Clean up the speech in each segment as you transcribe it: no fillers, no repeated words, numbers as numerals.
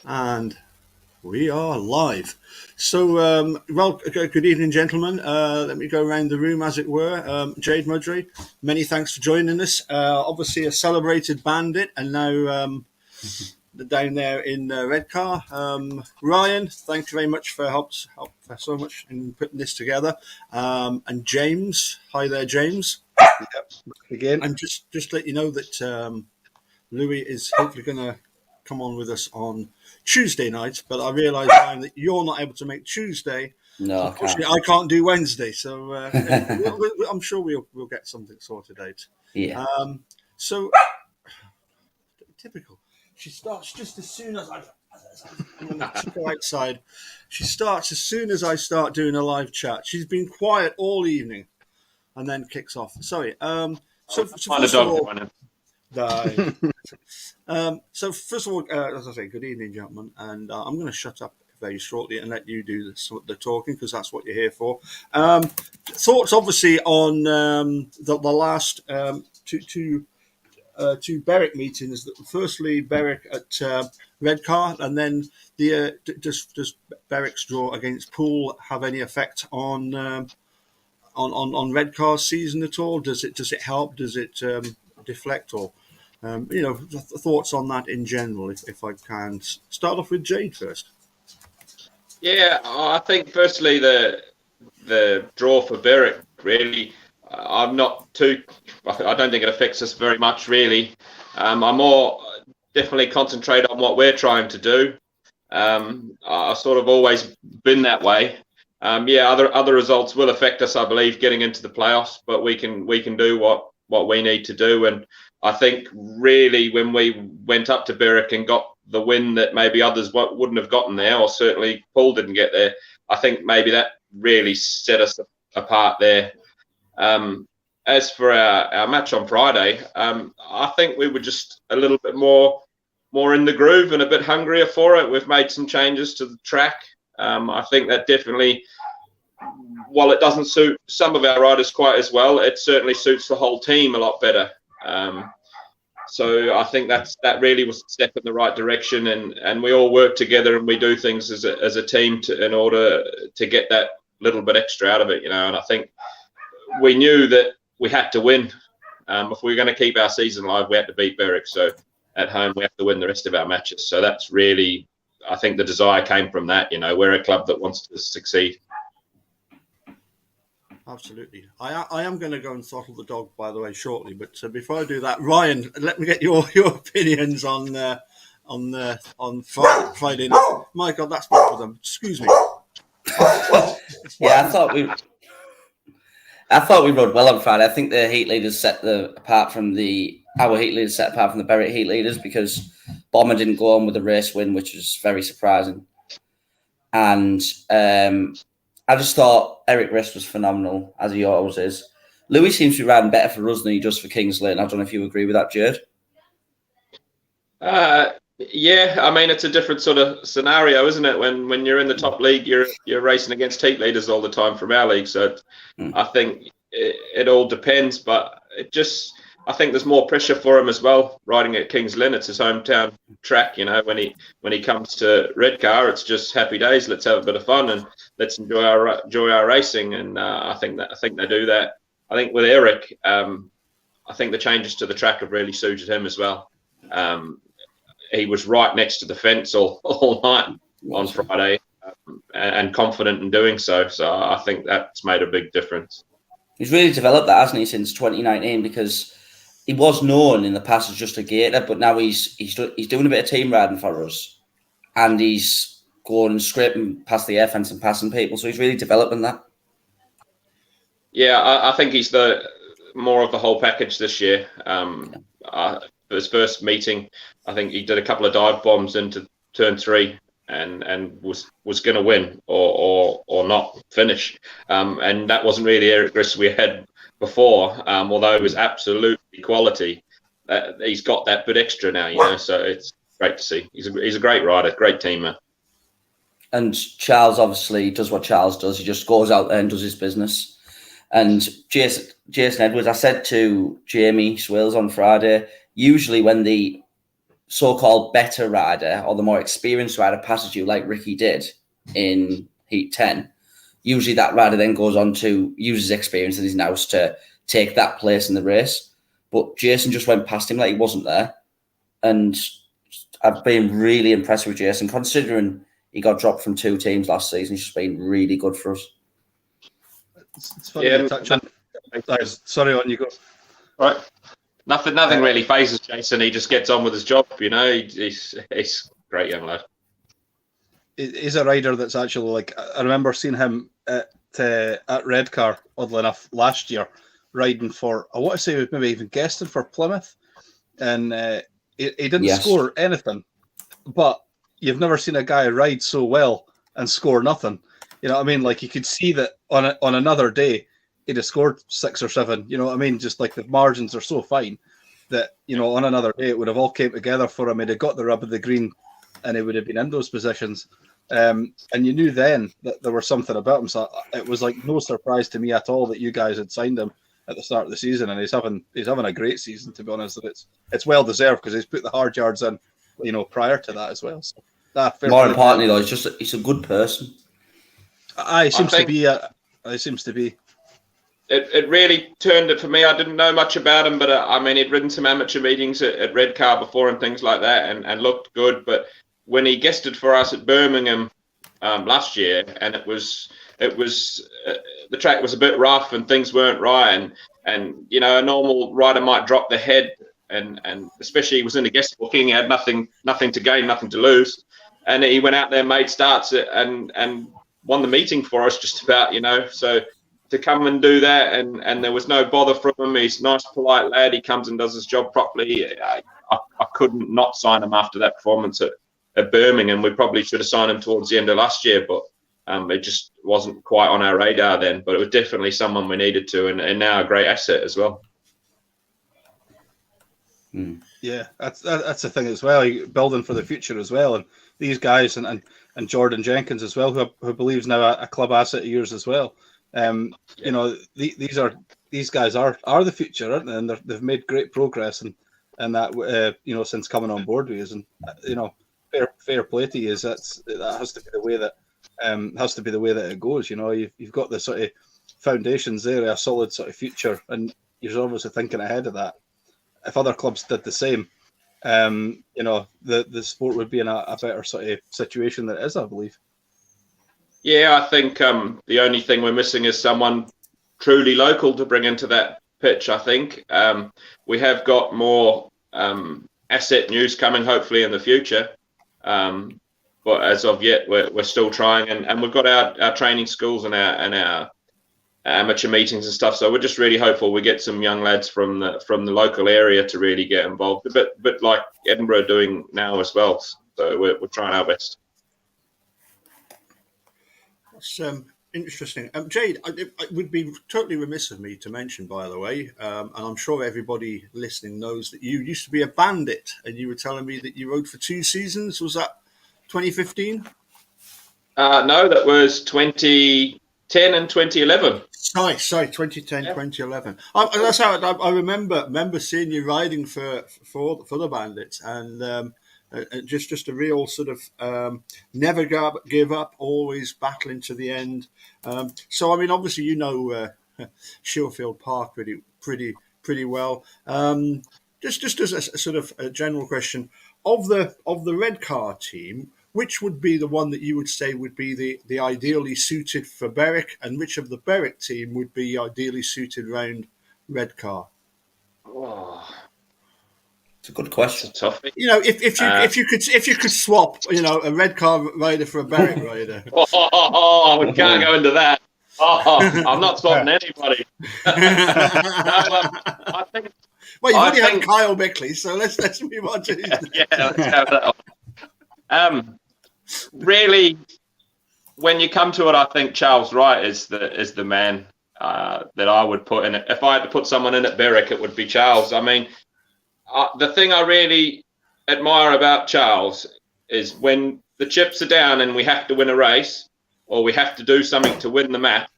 And we are live. So, good evening, gentlemen. Let me go around the room, as it were. Jade, Mudgway, many thanks for joining us. Obviously, a celebrated bandit, and now down there in Redcar. Ryan, thank you very much for help for so much in putting this together. And James, hi there, James. Again. And just let you know that Louis is hopefully going to come on with us on Tuesday night, but I realise, Ryan, that you're not able to make Tuesday. No, Unfortunately, I can't do Wednesday, so I'm sure we'll get something sorted out. Yeah. So typical. She starts just as soon as I'm going to go outside. She starts as soon as I start doing a live chat. She's been quiet all evening, and then kicks off. Sorry. So first of all, so first of all, as I say, good evening, gentlemen, and I'm going to shut up very shortly and let you do the talking because that's what you're here for. Thoughts, obviously, on the last two Berwick meetings. Firstly, Berwick at Redcar, and then does Berwick's draw against Poole have any effect on Redcar's season at all? Does it help? Does it deflect or? Thoughts on that in general, if I can. Start off with Jade first. Yeah, I think firstly the draw for Berwick, really, I'm not too, I don't think it affects us very much, really. I'm more definitely concentrate on what we're trying to do. I've sort of always been that way. Other results will affect us, I believe, getting into the playoffs, but we can do what we need to do. And I think really when we went up to Berwick and got the win that maybe others wouldn't have gotten there, or certainly Paul didn't get there, I think maybe that really set us apart there. As for our match on Friday, I think we were just a little bit more in the groove and a bit hungrier for it. We've made some changes to the track. I think that definitely, while it doesn't suit some of our riders quite as well, it certainly suits the whole team a lot better. So I think that really was a step in the right direction, and we all work together and we do things as a team in order to get that little bit extra out of it, And I think we knew that we had to win. If we were going to keep our season alive, we had to beat Berwick. So at home, we have to win the rest of our matches. So that's really, I think the desire came from that. We're a club that wants to succeed. Absolutely. I am going to go and throttle the dog, by the way, shortly. But before I do that, Ryan, let me get your opinions on Friday night. My God, that's both of them. Excuse me. Yeah, I thought we rode well on Friday. I think the heat leaders our heat leaders set apart from the Berwick heat leaders because Bomber didn't go on with a race win, which was very surprising. And I just thought Eric Rist was phenomenal, as he always is. Louis seems to be riding better for us than he does for Kingsley, and I don't know if you agree with that, Jade. Yeah, I mean, it's a different sort of scenario, isn't it? When you're in the top league, you're racing against heat leaders all the time from our league. So I think it all depends, but I think there's more pressure for him as well, riding at Kings Lynn. It's his hometown track, When he comes to Redcar, it's just happy days. Let's have a bit of fun and let's enjoy our racing. And I think they do that. I think with Eric, I think the changes to the track have really suited him as well. He was right next to the fence all night on Friday, and confident in doing so. So I think that's made a big difference. He's really developed that, hasn't he, since 2019? Because he was known in the past as just a gator, but now he's doing a bit of team riding for us, and he's going and scraping past the air fence and passing people. So he's really developing that. Yeah, I think he's the more of the whole package this year. For his first meeting, I think he did a couple of dive bombs into turn 3 and was going to win or not finish. And that wasn't really Eric Rist we had before, although it was absolutely quality. He's got that bit extra now, so it's great to see. He's a great rider, great teamer. And Charles obviously does what Charles does. He just goes out there and does his business. And Jason Edwards, I said to Jamie Swales on Friday, usually when the so-called better rider or the more experienced rider passes you, like Ricky did in Heat 10, usually that rider then goes on to use his experience and his nous to take that place in the race. But Jason just went past him like he wasn't there. And I've been really impressed with Jason, considering he got dropped from 2 teams last season. He's just been really good for us. It's funny you touch on. Sorry, on you go. Right. Nothing really phases Jason. He just gets on with his job. You know, he's a great young lad. He's a rider that's actually like, I remember seeing him at Redcar, oddly enough, last year, riding for, I want to say he was maybe even guested for Plymouth, and he didn't score anything, but you've never seen a guy ride so well and score nothing. You know what I mean? Like, you could see that on another day, he'd have scored 6 or 7. You know what I mean? Just like the margins are so fine that, you know, on another day, it would have all came together for him. He'd have got the rub of the green and he would have been in those positions. And you knew then that there was something about him. So it was like no surprise to me at all that you guys had signed him at the start of the season. And he's having a great season, to be honest. And it's well deserved because he's put the hard yards in, you know, prior to that as well. So more importantly, though, he's a good person. He seems to be. It really turned it for me. I didn't know much about him, but I mean, he'd ridden some amateur meetings at Redcar before and things like that, and looked good. But when he guested for us at Birmingham last year, and it was the track was a bit rough and things weren't right, and you know, a normal rider might drop the head, and especially he was in the guest booking, he had nothing to gain, nothing to lose, and he went out there, made starts, and won the meeting for us just about, you know, so. To come and do that, and there was no bother from him. He's a nice, polite lad. He comes and does his job properly. I couldn't not sign him after that performance at Birmingham. We probably should have signed him towards the end of last year, but it just wasn't quite on our radar then. But it was definitely someone we needed to, and now a great asset as well. Yeah, that's the thing as well. Building for the future as well, and these guys and Jordan Jenkins as well, who believes now a club asset of yours as well. You know, these guys are the future, aren't they? And they've made great progress and that you know, since coming on board with us. And you know, fair play to you. That has to be the way that it goes. You know, you've got the sort of foundations there, a solid sort of future, and you're obviously thinking ahead of that. If other clubs did the same, you know, the sport would be in a better sort of situation than it is, I believe. Yeah, I think the only thing we're missing is someone truly local to bring into that pitch, I think. We have got more asset news coming, hopefully, in the future. But as of yet, we're still trying. And we've got our training schools and our amateur meetings and stuff. So we're just really hopeful we get some young lads from the local area to really get involved. A bit like Edinburgh are doing now as well. So we're trying our best. That's interesting. Jade, it would be totally remiss of me to mention, by the way, and I'm sure everybody listening knows that you used to be a bandit, and you were telling me that you rode for 2 seasons. Was that 2015? No, that was 2010 and 2011. Sorry, 2010, yeah. 2011. That's how I remember seeing you riding for the Bandits, and just a real sort of never give up, always battling to the end. So I mean, obviously you know Sheffield Park pretty well. Just as a sort of a general question, of the Redcar team, which would be the one that you would say would be the ideally suited for Berwick, and which of the Berwick team would be ideally suited around Redcar? Oh. It's a good question. Tough. You know, if you could swap, you know, a Redcar rider for a Berwick rider. We can't go into that. I'm not swapping anybody. I think. Well, you've already had Kyle Bickley, so let's move on to yeah, let's have that one. Really, when you come to it, I think Charles Wright is the man that I would put in it. If I had to put someone in at Berwick, it would be Charles. I mean, the thing I really admire about Charles is when the chips are down and we have to win a race or we have to do something to win the match,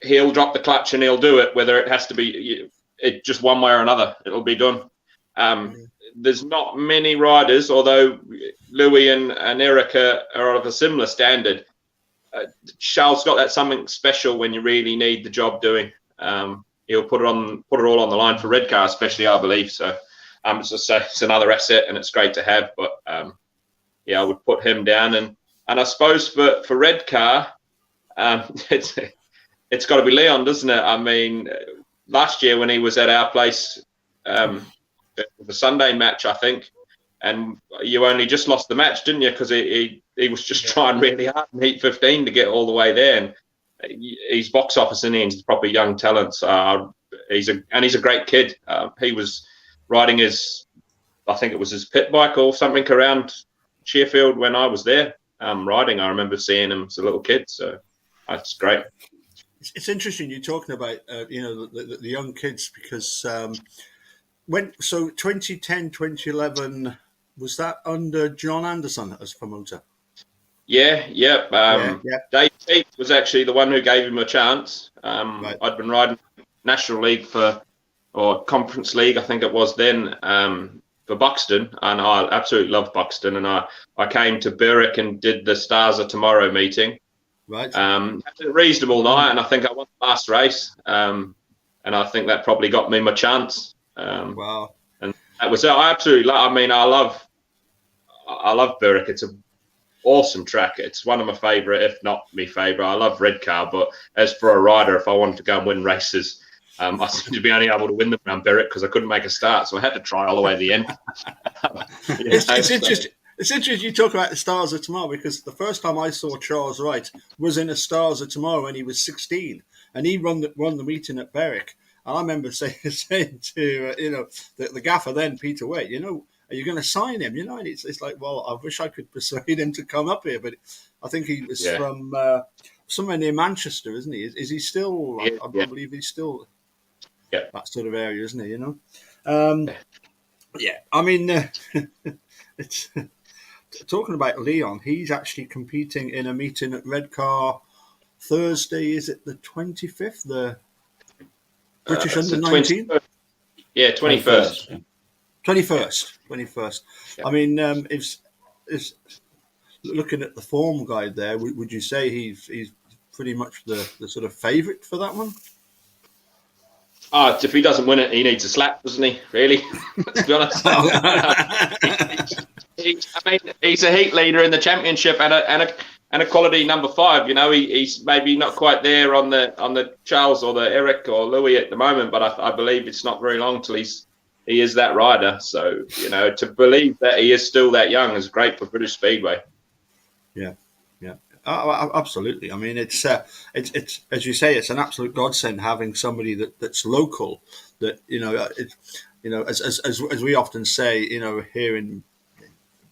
he'll drop the clutch and he'll do it, whether it has to be it just one way or another. It'll be done. there's not many riders, although Louis and Erica are of a similar standard. Charles got that something special when you really need the job doing. He'll put it all on the line for Redcar, especially, I believe. So it's another asset, and it's great to have. But I would put him down, and I suppose for Redcar, it's got to be Leon, doesn't it? I mean, last year when he was at our place, the Sunday match, I think, and you only just lost the match, didn't you? Because he was just trying really hard in Heat 15 to get all the way there, and he's box office in he's proper young talent. So he's a great kid. He was riding I think it was his pit bike or something around Sheffield when I was there riding. I remember seeing him as a little kid, so that's great. It's interesting you're talking about the young kids, because 2010, 2011, was that under John Anderson as promoter? Yeah. Yeah. Dave Peake was actually the one who gave him a chance. Right. I'd been riding National League or Conference League, I think it was then, for Buxton, and I absolutely loved Buxton. And I came to Berwick and did the Stars of Tomorrow meeting. Right. Had a reasonable night, and I think I won the last race. And I think that probably got me my chance. Wow. And that was I absolutely. I mean, I love Berwick. It's an awesome track. It's one of my favourite, if not my favourite. I love Redcar, but as for a rider, if I wanted to go and win races, I seem to be only able to win them around Berwick because I couldn't make a start, so I had to try all the way to the end. It's interesting. It's interesting you talk about the Stars of Tomorrow, because the first time I saw Charles Wright was in a Stars of Tomorrow when he was 16, and he run the meeting at Berwick. And I remember saying to the gaffer then, Peter Waite, are you going to sign him? And it's like, well, I wish I could persuade him to come up here, but I think he was from somewhere near Manchester, isn't he? Is he still? I believe he's still that sort of area, isn't he? I mean, it's talking about Leon. He's actually competing in a meeting at Redcar Thursday. Is it the 25th? The British under 19? Yeah, 21st. 21st. Yeah. I mean, is looking at the form guide there, would you say he's pretty much the sort of favourite for that one? If he doesn't win it, he needs a slap, doesn't he? Really? To be honest. He's a heat leader in the championship and a quality number 5. He's maybe not quite there on the Charles or the Eric or Louis at the moment, but I believe it's not very long till he is that rider. So to believe that he is still that young is great for British Speedway. Yeah. Absolutely. I mean, it's as you say, it's an absolute godsend having somebody that's local. That as we often say, here in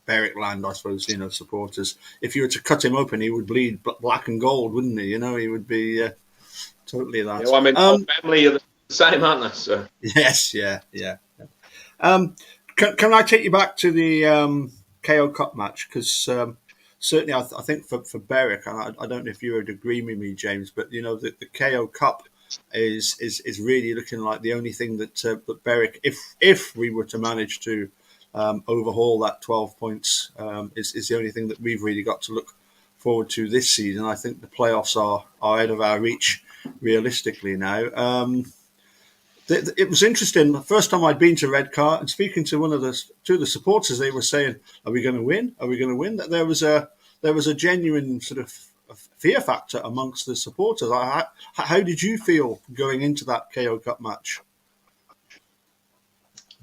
Berwick land, I suppose, supporters. If you were to cut him open, he would bleed black and gold, wouldn't he? He would be totally that. Yeah, well, I mean, our family are the same, aren't they? So. Yes, yeah. Can I take you back to the KO Cup match? Because certainly, I think for Berwick, and I don't know if you would agree with me, James, but the KO Cup is really looking like the only thing that Berwick, if we were to manage to overhaul that 12 points, is the only thing that we've really got to look forward to this season. I think the playoffs are out of our reach realistically now. It was interesting. The first time I'd been to Redcar and speaking to two of the supporters, they were saying, "Are we going to win? Are we going to win?" That there was a genuine sort of fear factor amongst the supporters. How did you feel going into that KO Cup match?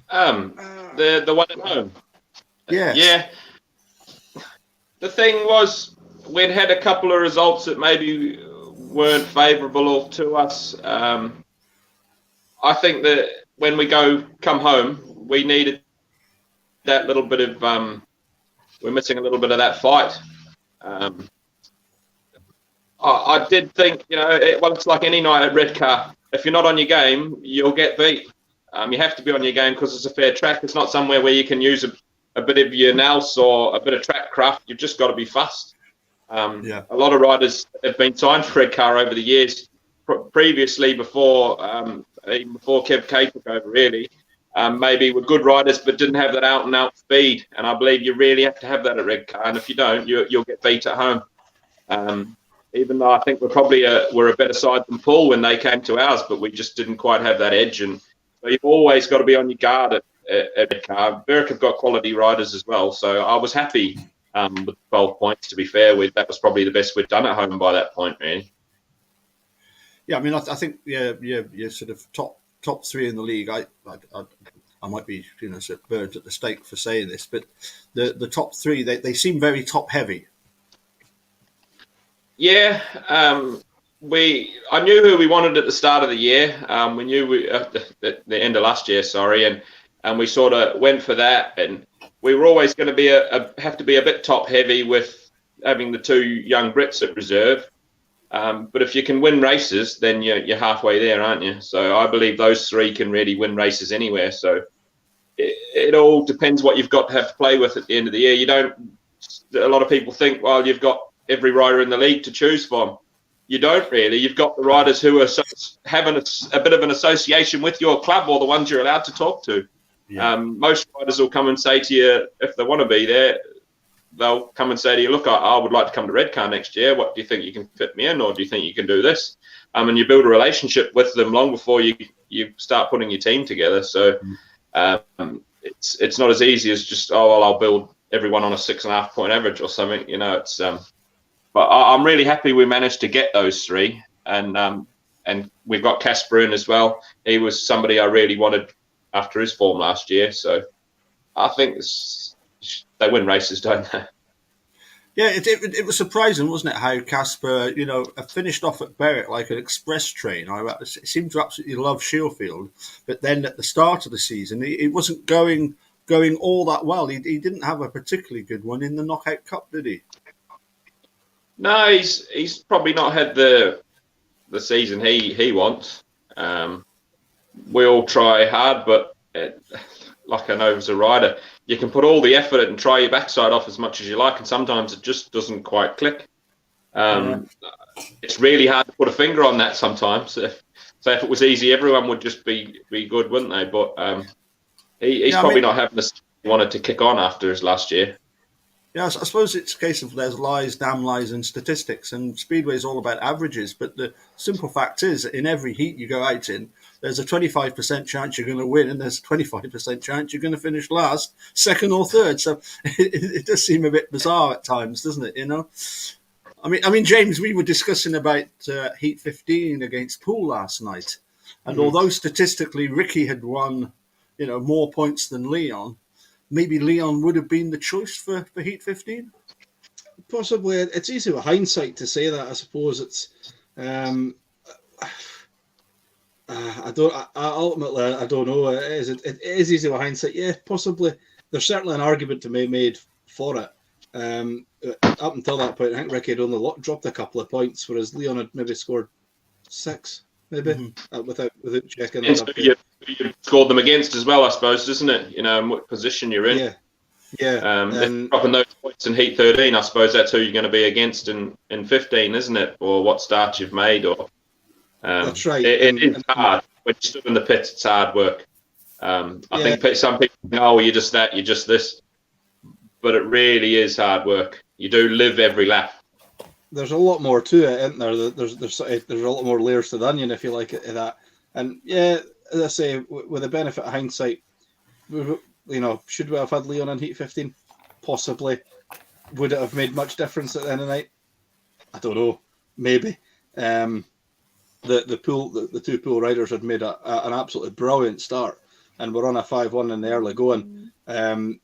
The one at home. Yes. Yeah. The thing was, we'd had a couple of results that maybe weren't favourable to us. I think that when we come home, we needed that little bit of. We're missing a little bit of that fight. I did think, it's like any night at Redcar. If you're not on your game, you'll get beat. You have to be on your game because it's a fair track. It's not somewhere where you can use a bit of your nous or a bit of track craft. You've just got to be fast. A lot of riders have been signed for Redcar over the years. Previously, before Kev K took over, really, maybe were good riders but didn't have that out and out speed. And I believe you really have to have that at Redcar. And if you don't, you'll get beat at home. Even though I think we're a better side than Poole when they came to ours, but we just didn't quite have that edge. And so you've always got to be on your guard at Redcar. Berwick have got quality riders as well. So I was happy with 12 points, to be fair. That was probably the best we'd done at home by that point, really. Yeah, I mean, I think you're sort of top three in the league. I might be sort of burnt at the stake for saying this, but the top three they seem very top heavy. Yeah, I knew who we wanted at the start of the year. We knew at the end of last year, sorry, and we sort of went for that. And we were always going to have to be a bit top heavy with having the two young Brits at reserve. But if you can win races, then you're halfway there, aren't you? So I believe those three can really win races anywhere. So it all depends what you've got to have to play with at the end of the year. A lot of people think, well, you've got every rider in the league to choose from. You don't really. You've got the riders who are having a bit of an association with your club, or the ones you're allowed to talk to. Yeah. Most riders will come and say to you, if they want to be there, they'll come and say to you, look, I would like to come to Redcar next year. What do you think you can fit me in, or do you think you can do this? And you build a relationship with them long before you start putting your team together. So it's not as easy as just, I'll build everyone on a 6.5 point average or something. It's but I'm really happy we managed to get those three, and we've got Casper in as well. He was somebody I really wanted after his form last year. So I think they win races, don't they? Yeah, it was surprising, wasn't it, how Casper, finished off at Berwick like an express train. I seemed to absolutely love Sheffield, but then at the start of the season, it wasn't going all that well. He didn't have a particularly good one in the Knockout Cup, did he? No, he's probably not had the season he wants. We all try hard, but like I know as a rider, you can put all the effort in and try your backside off as much as you like, and sometimes it just doesn't quite click. It's really hard to put a finger on that sometimes. So if it was easy, everyone would just be good, wouldn't they? But he's probably not having the he wanted to kick on after his last year. Yeah, I suppose it's a case of there's lies, damn lies, and statistics, and Speedway is all about averages. But the simple fact is, in every heat you go out in, there's a 25% chance you're going to win, and there's a 25% chance you're going to finish last, second, or third. So it does seem a bit bizarre at times, doesn't it? I mean, James, we were discussing about Heat 15 against Poole last night, and although statistically Ricky had won, more points than Leon, maybe Leon would have been the choice for Heat 15? Possibly. It's easy with hindsight to say that. I suppose it's. I don't know. It is easy with hindsight. Yeah, possibly. There's certainly an argument to be made for it. Up until that point, I think Ricky had only dropped a couple of points, whereas Leon had maybe scored 6, maybe without checking. You scored them against as well, I suppose, doesn't it? And what position you're in. Yeah. Dropping those points in Heat 13, I suppose that's who you're going to be against in 15, isn't it? Or what start you've made. Or that's right. It is hard. When you stood in the pits, it's hard work. I think some people think, you're just that, you're just this. But it really is hard work. You do live every lap. There's a lot more to it, isn't there? There's a lot more layers to the onion, if you like it, that. And yeah, as I say, with the benefit of hindsight, should we have had Leon in Heat 15? Possibly. Would it have made much difference at the end of the night? I don't know. Maybe. The two Poole riders had made an absolutely brilliant start, and we're on a 5-1 in the early going. And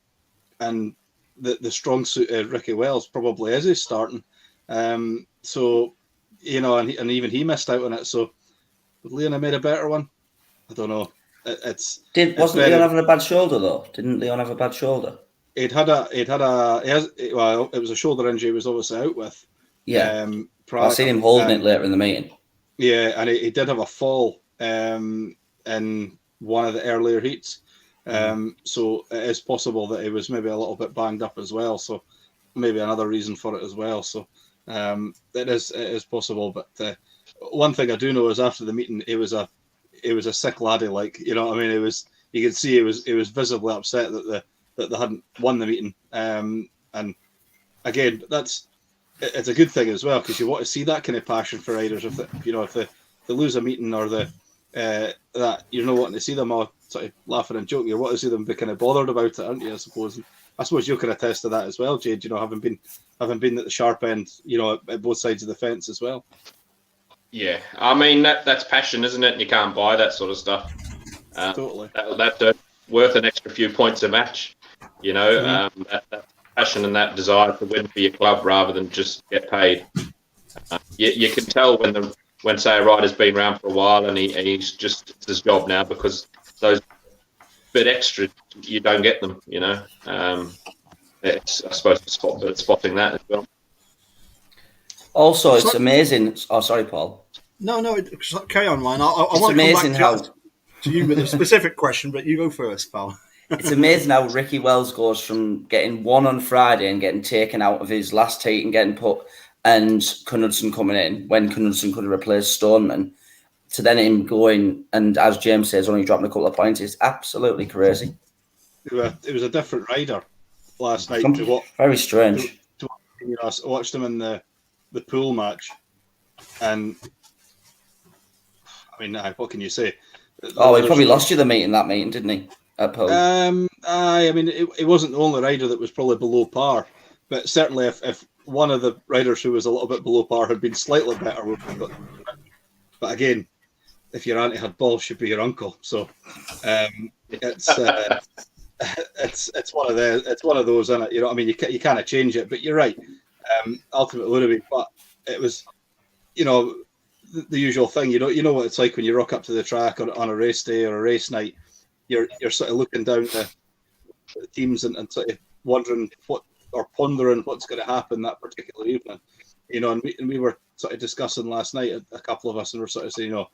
the strong suit of Ricky Wells probably is his starting. So, and even he missed out on it. So, would Leon have made a better one? I don't know. Wasn't Leon having a bad shoulder though? Didn't Leon have a bad shoulder? It was a shoulder injury he was obviously out with. Yeah. I seen him holding it later in the meeting. Yeah, and he did have a fall in one of the earlier heats. So it is possible that he was maybe a little bit banged up as well. So maybe another reason for it as well. So it is possible. But one thing I do know is after the meeting, it was a sick laddie. Like, what I mean? you could see he was visibly upset that they hadn't won the meeting. And again, it's a good thing as well, because you want to see that kind of passion for riders. If they lose a meeting, or that you're not wanting to see them all sort of laughing and joking, you want to see them be kind of bothered about it, aren't you? I suppose. And I suppose you can attest to that as well, Jade. Having been at the sharp end, at both sides of the fence as well. Yeah, I mean that's passion, isn't it? And you can't buy that sort of stuff. Totally. That's worth an extra few points a match. That passion and that desire to win for your club rather than just get paid. You can tell when say a rider's been around for a while and he's just, it's his job now, because those bit extra, you don't get them. It's, I suppose, spotting that as well. Also, it's amazing. Oh, sorry, Paul. No, carry on, Ryan. I It's want to come amazing back to you with a specific question, but you go first, pal. It's amazing how Ricky Wells goes from getting one on Friday and getting taken out of his last heat and getting put, and Knudsen coming in when Knudsen could have replaced Stoneman, to then him going, and as James says, only dropping a couple of points. It's absolutely crazy. It was a different rider last night to what. Very strange. I watched him in the pool match, and I mean, what can you say? Oh, he probably lost you that meeting, didn't he? At pool. I mean, it wasn't the only rider that was probably below par, but certainly if one of the riders who was a little bit below par had been slightly better, but again, if your auntie had balls, she'd be your uncle. So it's one of those, isn't it? I mean, you can't change it, but you're right. Ultimately, would have been, but it was, the usual thing. You know what it's like when you rock up to the track on a race day or a race night. You're sort of looking down the teams and sort of wondering pondering what's going to happen that particular evening. And we were sort of discussing last night, a couple of us, and we're sort of saying,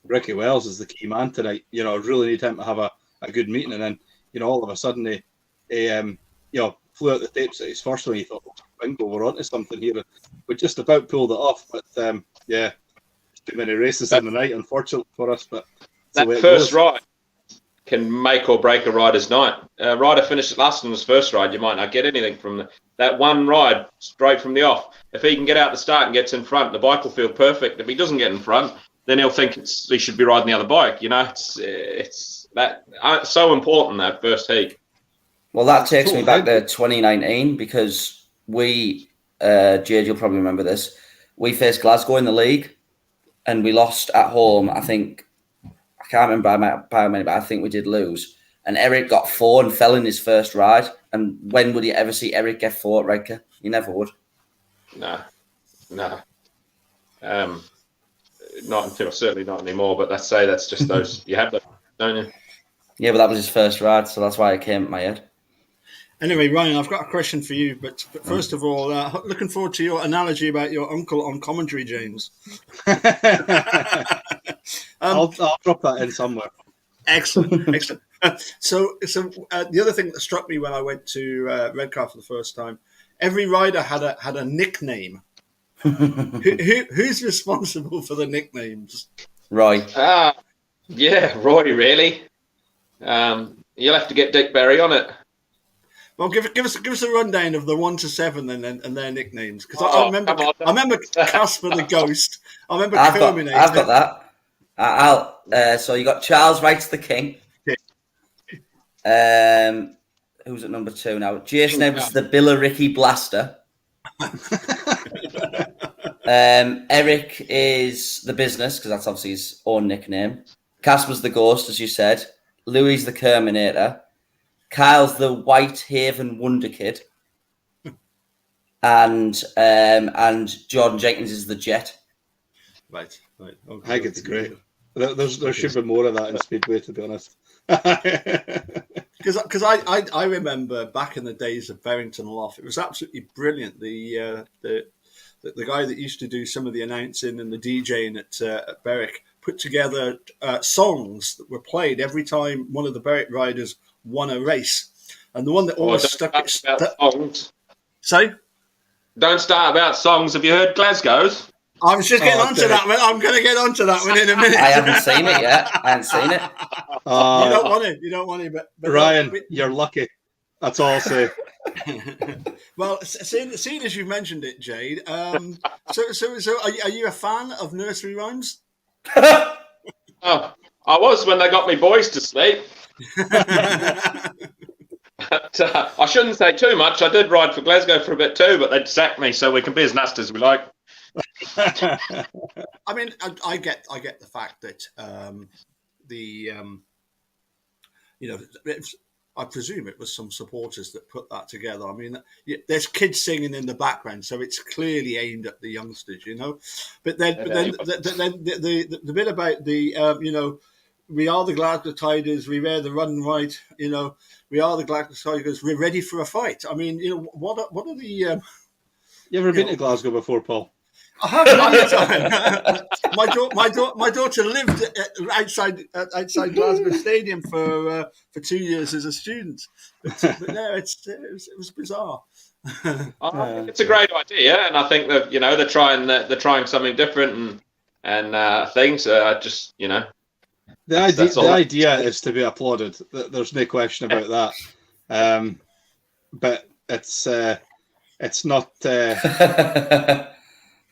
Ricky Wells is the key man tonight. I really need him to have a good meeting. And then, all of a sudden he flew out the tapes at his first one. He thought, bingo, we're onto something here. We just about pulled it off, but too many races in the night, unfortunately for us. But that first ride can make or break a rider's night. A rider finishes last on his first ride, you might not get anything from that one ride straight from the off. If he can get out the start and gets in front, the bike will feel perfect. If he doesn't get in front, then he'll think he should be riding the other bike. It's so important, that first heat. Well, that takes me back to 2019, because we, Jade, you'll probably remember this, we faced Glasgow in the league and we lost at home. I think, I can't remember by how many, but I think we did lose. And Eric got 4 and fell in his first ride. And when would you ever see Eric get 4 at Redcar? You never would. No. Certainly not anymore. But let's say that's just those. You have those, don't you? Yeah, but that was his first ride, so that's why it came to my head. Anyway, Ryan, I've got a question for you. But first of all, looking forward to your analogy about your uncle on commentary, James. I'll drop that in somewhere. Excellent. So the other thing that struck me when I went to Redcar for the first time, every rider had a nickname. Who's responsible for the nicknames? Roy. Yeah, Roy. Really. You'll have to get Dick Berry on it. Well, give us a rundown of the 1 to 7 and their nicknames, because I remember Casper the Ghost. I remember Kerminator. I've got that. So you got Charles Wright's the King. Who's at number 2 now? Jason Edwards, the Billericay Blaster. Eric is the Business, because that's obviously his own nickname. Casper's the Ghost, as you said. Louis the Kerminator. Kyle's the Whitehaven Wonder Kid. And Jordan Jenkins is the Jet. Right. Okay. I think it's great. There should be more of that in Speedway, to be honest. Because I remember back in the days of Barrington Loft, it was absolutely brilliant. The guy that used to do some of the announcing and the DJing at Berwick put together songs that were played every time one of the Berwick riders won a race, and the one that always stuck. Songs. Sorry? Don't start about songs. Have you heard Glasgow's? I was just getting onto that one. I'm going to get onto that one in a minute. I haven't seen it yet. I haven't seen it. You don't want it. You don't want it. But Ryan, you're lucky. That's all I'll say. Well, seeing as you've mentioned it, Jade, so are you a fan of nursery rhymes? Oh, I was when they got me boys to sleep. But, I shouldn't say too much. I did ride for Glasgow for a bit too, but they'd sacked me, so we can be as nasty as we like. I mean, I get the fact that I presume it was some supporters that put that together. I mean, there's kids singing in the background, so it's clearly aimed at the youngsters, But then the bit about the we are the Glasgow Tigers, we wear the run right, we are the Glasgow Tigers, we're ready for a fight. I mean, what are the you ever been to Glasgow before, Paul? I have many times. My daughter lived outside Glasgow Stadium for 2 years as a student, but no, it was bizarre. I think it's a great idea, and I think that they're trying something different and things. The idea is to be applauded. There's no question about that. But it's not.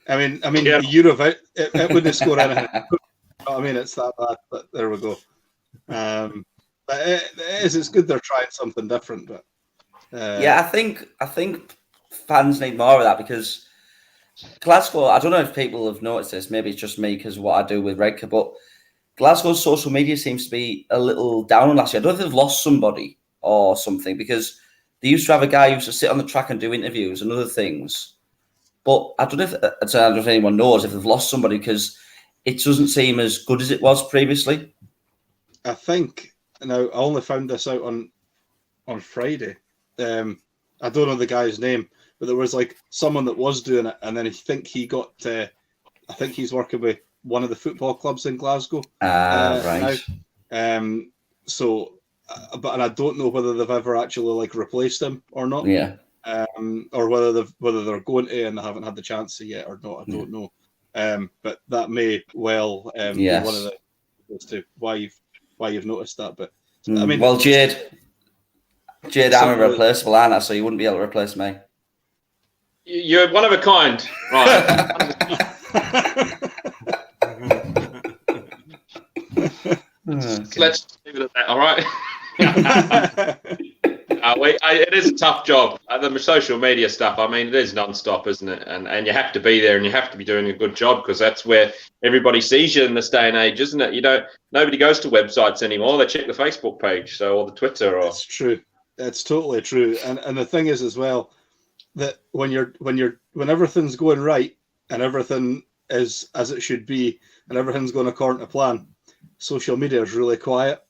I mean, Yeah. the Euro, it wouldn't score anything. I mean, it's that bad. But there we go. But it's good they're trying something different. But I think fans need more of that, because Glasgow, I don't know if people have noticed this, maybe it's just me because of what I do with Redcar, but Glasgow's social media seems to be a little down on last year. I don't know if they've lost somebody or something, because they used to have a guy who used to sit on the track and do interviews and other things. But I don't know if anyone knows if they've lost somebody, because it doesn't seem as good as it was previously. I think, now I only found this out on Friday. I don't know the guy's name, but there was like someone that was doing it, and then I think he's working with one of the football clubs in Glasgow. Right. Now. But I don't know whether they've ever actually like replaced him or not. Yeah. Or whether they're going to and they haven't had the chance yet or not. I don't know. But that may well be one of the as to why you've noticed that. But I mean, well, Jade, I'm irreplaceable, aren't I? So you wouldn't be able to replace me. You're one of a kind, right? Let's leave it at that. All right. It is a tough job. The social media stuff, I mean, it is non-stop, isn't it? And you have to be there, and you have to be doing a good job, because that's where everybody sees you in this day and age, isn't it? Nobody goes to websites anymore. They check the Facebook page, or the Twitter. That's true. That's totally true. And the thing is as well, that when everything's going right and everything is as it should be and everything's going according to plan, social media is really quiet.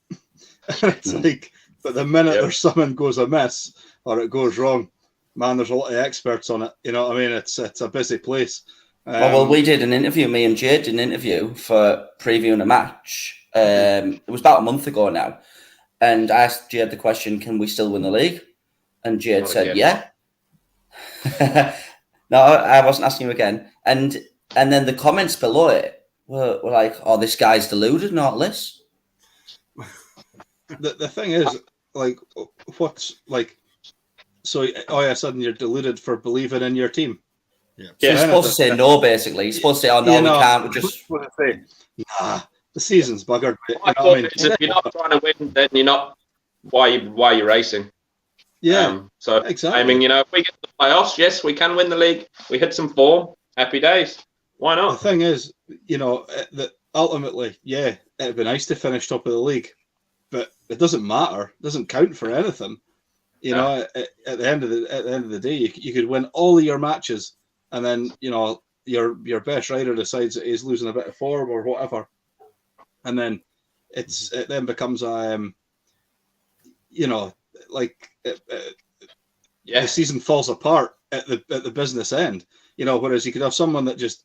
It's like, but the minute there's something goes amiss or it goes wrong, man, there's a lot of experts on it. You know what I mean? It's a busy place. Well, we did an interview. Me and Jade did an interview for previewing a match. It was about a month ago now, and I asked Jade the question: "Can we still win the league?" And Jade said, "Yeah." No, I wasn't asking you again. And then the comments below it were like, "Oh, this guy's deluded, not this." The thing is, like, what's like, so all of a sudden you're deluded for believing in your team. Yeah. So you're supposed to say no, basically. You're supposed to say, "Oh no, we can't." We just nah. The season's buggered. If you're not trying to win, then you're not. Why are you racing? Yeah. So exactly. I mean, if we get the playoffs, yes, we can win the league. We hit some form. Happy days. Why not? The thing is, that ultimately, it'd be nice to finish top of the league, but it doesn't matter. It doesn't count for anything. At the end of the day, you could win all of your matches, and then your best rider decides that he's losing a bit of form or whatever, and then it then becomes the season falls apart at the business end. Whereas you could have someone that just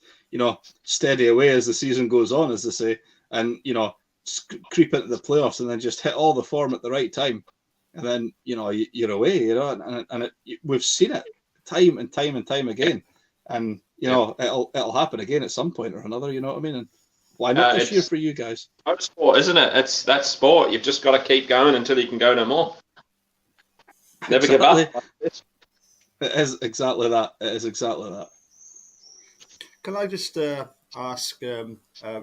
steady away as the season goes on, as they say, and creep into the playoffs and then just hit all the form at the right time, and then you're away. We've seen it time and time and time again, and you know, it'll happen again at some point or another. You know what I mean? And why not this year for you guys? Sport, isn't it? That's sport. You've just got to keep going until you can go no more. Never give up. It is exactly that. It is exactly that. Can I just ask a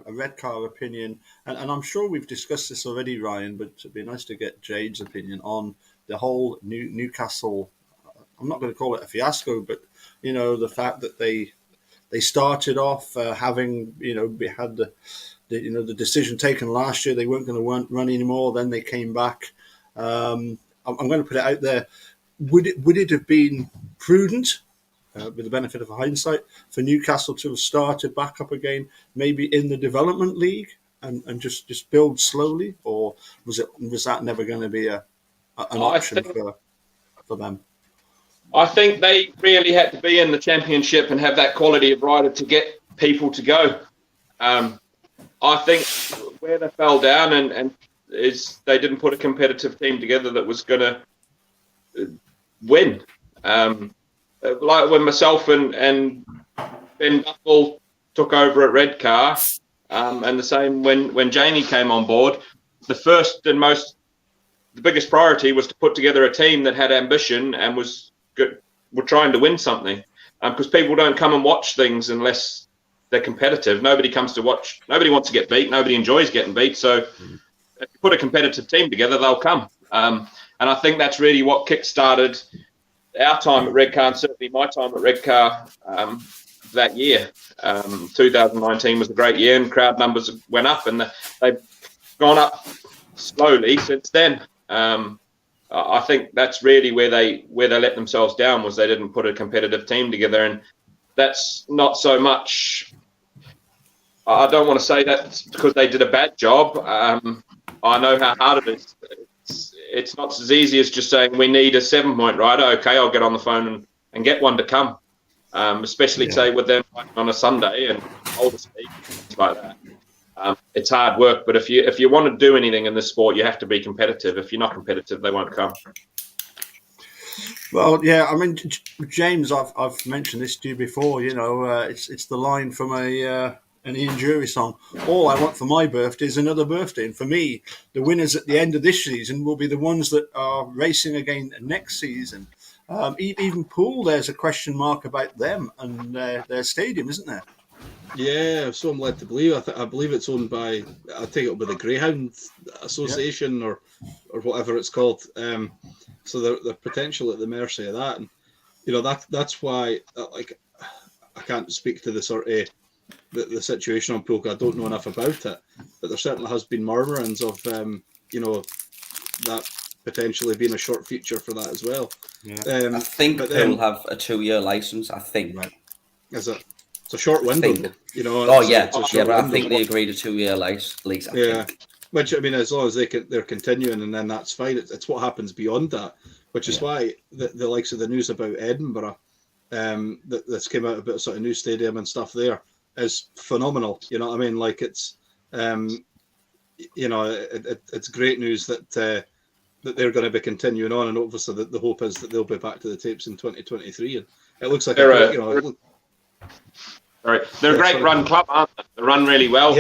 Redcar opinion? And I'm sure we've discussed this already, Ryan, but it'd be nice to get Jade's opinion on the whole Newcastle. I'm not going to call it a fiasco, but you know, the fact that they started off having, you know, we had the decision taken last year they weren't going to run anymore. Then they came back. I'm going to put it out there. Would it have been prudent, with the benefit of hindsight, for Newcastle to have started back up again, maybe in the development league, and just build slowly, or was that never going to be an option for them? I think they really had to be in the championship and have that quality of rider to get people to go. I think where they fell down and is they didn't put a competitive team together that was going to win. Like when myself and Ben Duffel took over at Redcar, and the same when Jamie came on board, the biggest priority was to put together a team that had ambition and were trying to win something. Because people don't come and watch things unless they're competitive. Nobody comes to watch. Nobody wants to get beat. Nobody enjoys getting beat. So if you put a competitive team together, they'll come. And I think that's really what kick-started our time at Redcar, and certainly my time at Redcar that year. 2019 was a great year, and crowd numbers went up, and they've gone up slowly since then. I think that's really where they let themselves down, was they didn't put a competitive team together, and that's not so much. I don't want to say that's because they did a bad job. I know how hard it is. It's not as easy as just saying we need a 7-point rider. Okay, I'll get on the phone and get one to come. Especially say with them on a Sunday and older speed, things like that. It's hard work, but if you want to do anything in this sport, you have to be competitive. If you're not competitive, they won't come. Well, yeah, I mean, James, I've mentioned this to you before. You know, it's the line from an Ian Jury song. All I want for my birthday is another birthday. And for me, the winners at the end of this season will be the ones that are racing again next season. Even Poole, there's a question mark about them and their stadium, isn't there? Yeah, so I'm led to believe. I believe it's owned by, I take it by the Greyhound Association or whatever it's called. So they're potential at the mercy of that, and you know that's why like I can't speak to the sort of the situation on Poole. I don't know enough about it, but there certainly has been murmurings of you know, that potentially being a short future for that as well. Yeah. I think Poole have a 2-year license. I think. Right. Is it? It's a short window, you know. Oh yeah, but I think they agreed a 2-year lease. I think. Which I mean, as long as they're continuing, and then that's fine. It's what happens beyond that, which is why the likes of the news about Edinburgh, that's came out about sort of new stadium and stuff there is phenomenal. You know what I mean? Like it's, you know, it's great news that that they're going to be continuing on, and obviously the hope is that they'll be back to the tapes in 2023. And it looks like they're a great run club, aren't they? They run really well.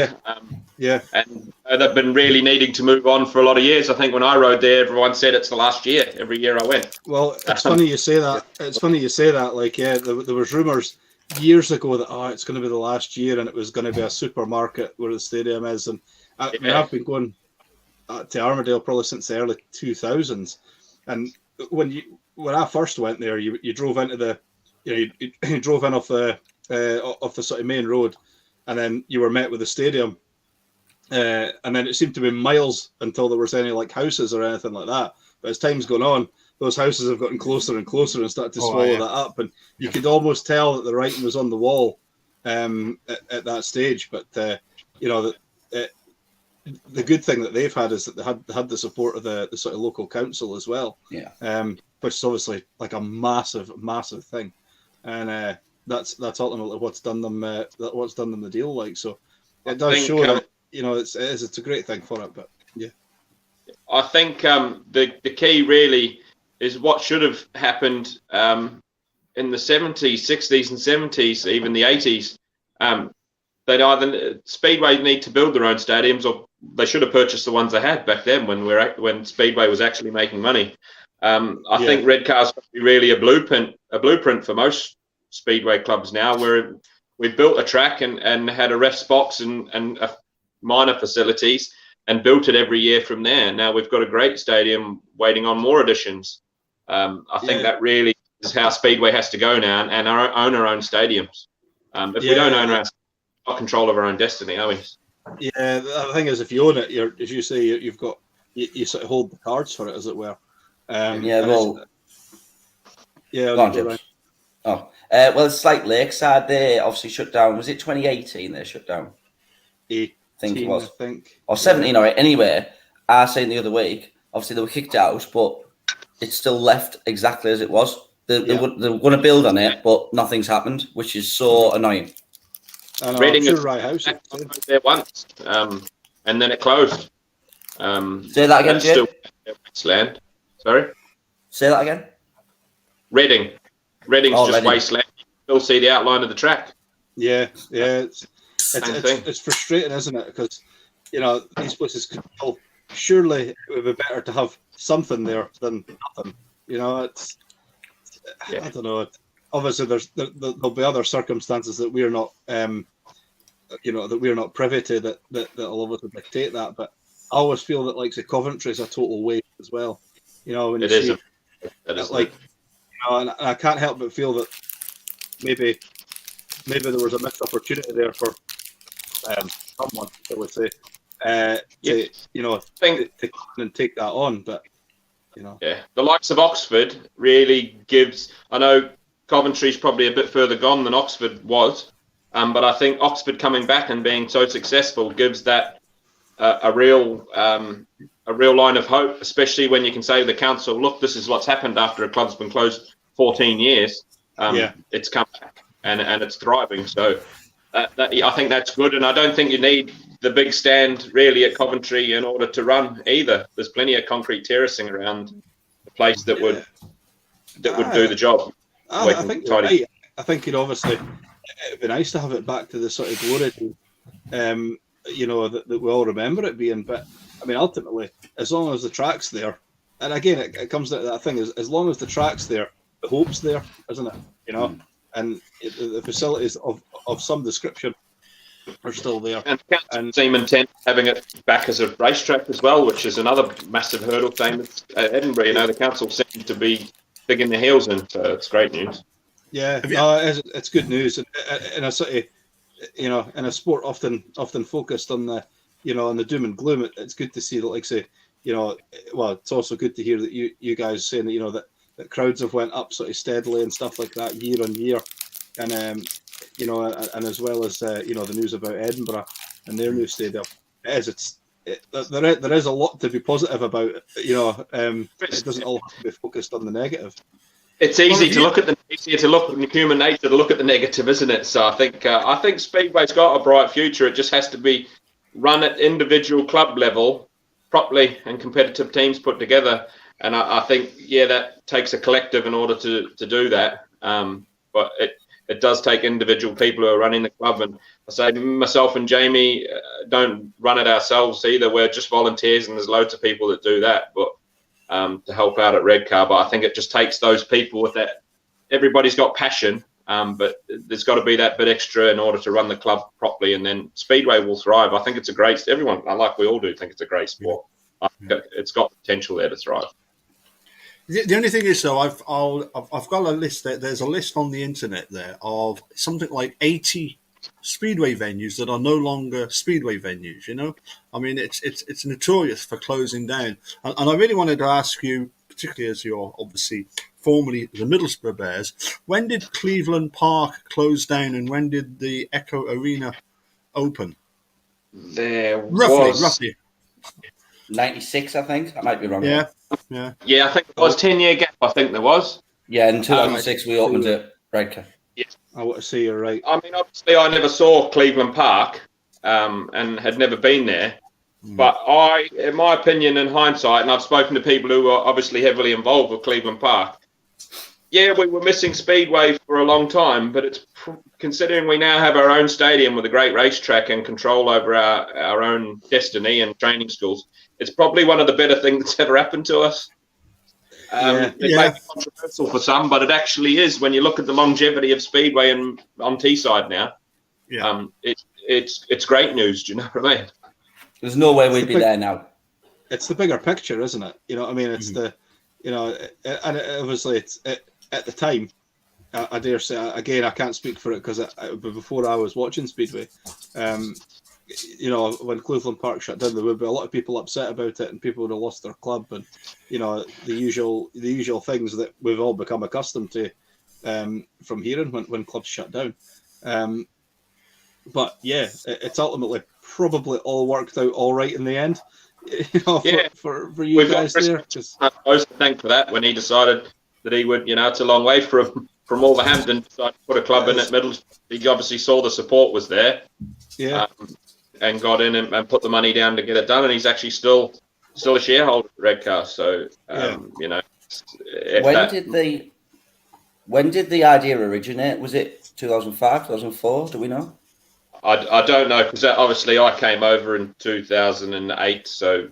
Yeah. And they've been really needing to move on for a lot of years. I think when I rode there, everyone said it's the last year. Every year I went. Well, it's funny you say that. It's funny you say that. Like, yeah, there was rumours years ago that it's going to be the last year, and it was going to be a supermarket where the stadium is. And I mean, I've been going to Armadale probably since the early 2000s. And when I first went there, you drove into the, you drove in off the sort of main road, and then you were met with the stadium, and then it seemed to be miles until there was any like houses or anything like that. But as time's gone on, those houses have gotten closer and closer and started to swallow that up, and you could almost tell that the writing was on the wall at that stage. But you know, the good thing that they've had is that they had the support of the sort of local council as well. Yeah. Which is obviously like a massive thing, and that's ultimately what's done them the deal. Like, so it does show that, you know, it's a great thing for it. But yeah, I think the key really is what should have happened in the 70s, 60s, and 70s, even the 80s, they'd either Speedway need to build their own stadiums, or they should have purchased the ones they had back then when Speedway was actually making money. I think Redcar's really a blueprint for most Speedway clubs now, where we've built a track and had a refs box and minor facilities and built it every year from there. Now we've got a great stadium waiting on more additions. I think that really is how Speedway has to go now, and own our own stadiums. If we don't own our control of our own destiny, are we? Yeah, the thing is, if you own it, as you say, you sort of hold the cards for it, as it were. Well, it's like Lakeside. They obviously shut down. Was it 2018 they shut down? 18, I think it was. I think. Or 17, all right. Anyway, I was saying the other week, obviously they were kicked out, but it's still left exactly as it was. They were going to build on it, but nothing's happened, which is so annoying. I know, Reading Right House there once, and then it closed. Say that again, Jade? Wasteland. Sorry? Say that again? Reading's just wasteland. You still see the outline of the track. Yeah. It's frustrating, isn't it? Because, these places could surely it would be better to have something there than nothing. I don't know. Obviously, there'll be other circumstances that we're not, that we're not privy to that'll obviously dictate that. But I always feel that like the Coventry is a total waste as well. When you see and I can't help but feel that maybe there was a missed opportunity there for someone, I would say, to come and take that on. But the likes of Oxford really gives. I know Coventry's probably a bit further gone than Oxford was, but I think Oxford coming back and being so successful gives that a real line of hope, especially when you can say to the council, look, this is what's happened after a club's been closed 14 years. It's come back and it's thriving. So I think that's good, and I don't think you need the big stand really at Coventry in order to run either. There's plenty of concrete terracing around the place that would do the job. I think you're right. I think obviously it'd be nice to have it back to the sort of glory, that we all remember it being. But I mean, ultimately, as long as the track's there, and again, it comes down to that thing: as long as the track's there, the hope's there, isn't it? And the facilities of some description are still there. And seem intent having it back as a racetrack as well, which is another massive hurdle. Same as Edinburgh, the council seems to be digging their heels in, so it's great news. Yeah, it's good news, and a sort of, in a sport often focused on the, on the doom and gloom. It's good to see that, like say, it's also good to hear that you guys saying that that crowds have went up sort of steadily and stuff like that year on year, and and as well as the news about Edinburgh and their new stadium. There is a lot to be positive about. It doesn't all have to be focused on the negative. It's easier to look in human nature to look at the negative, isn't it? So I think Speedway's got a bright future. It just has to be run at individual club level properly and competitive teams put together. And I think that takes a collective in order to do that. But it does take individual people who are running the club. And I say myself and Jamie don't run it ourselves either. We're just volunteers, and there's loads of people that do that. But to help out at Redcar, but I think it just takes those people with that. Everybody's got passion, but there's got to be that bit extra in order to run the club properly, and then Speedway will thrive. I think it's a great. Everyone, like we all do, think it's a great sport. I think it's got potential there to thrive. The only thing is, though, I've got a list. There's a list on the internet there of something like 80 Speedway venues that are no longer Speedway venues. I mean, it's notorious for closing down. And I really wanted to ask you, particularly as you're obviously formerly the Middlesbrough Bears, when did Cleveland Park close down, and when did the Echo Arena open? Roughly. 96, I think. I might be wrong. Yeah. I think it was 10-year gap. I think there was. Yeah, in 2006 we opened it, Redcar. Yes. I want to say you're right. I mean, obviously, I never saw Cleveland Park, and had never been there. But in my opinion, in hindsight, and I've spoken to people who are obviously heavily involved with Cleveland Park, Yeah, we were missing Speedway for a long time, but it's considering we now have our own stadium with a great racetrack and control over our own destiny and training schools. It's probably one of the better things that's ever happened to us. It may be controversial for some, but it actually is. When you look at the longevity of Speedway and on Teesside now, it's great news. Do you know what I mean? There's no way we'd be there now. It's the bigger picture, isn't it? You know what I mean? It's the, you know, and obviously at the time, I dare say, again, I can't speak for it because before I was watching Speedway, you know, when Cleveland Park shut down, there would be a lot of people upset about it, and people would have lost their club, and you know, the usual things that we've all become accustomed to from hearing when clubs shut down. But yeah, it's ultimately probably all worked out all right in the end. You know, for you guys there. I was thankful for that when he decided that he would, you know, it's a long way from Wolverhampton, decided to put a club in at Middle. He obviously saw the support was there, and got in and put the money down to get it done. And he's actually still a shareholder at Redcar. So, you know, when did the idea originate? Was it 2005, 2004? Do we know? I don't know, because obviously I came over in 2008, so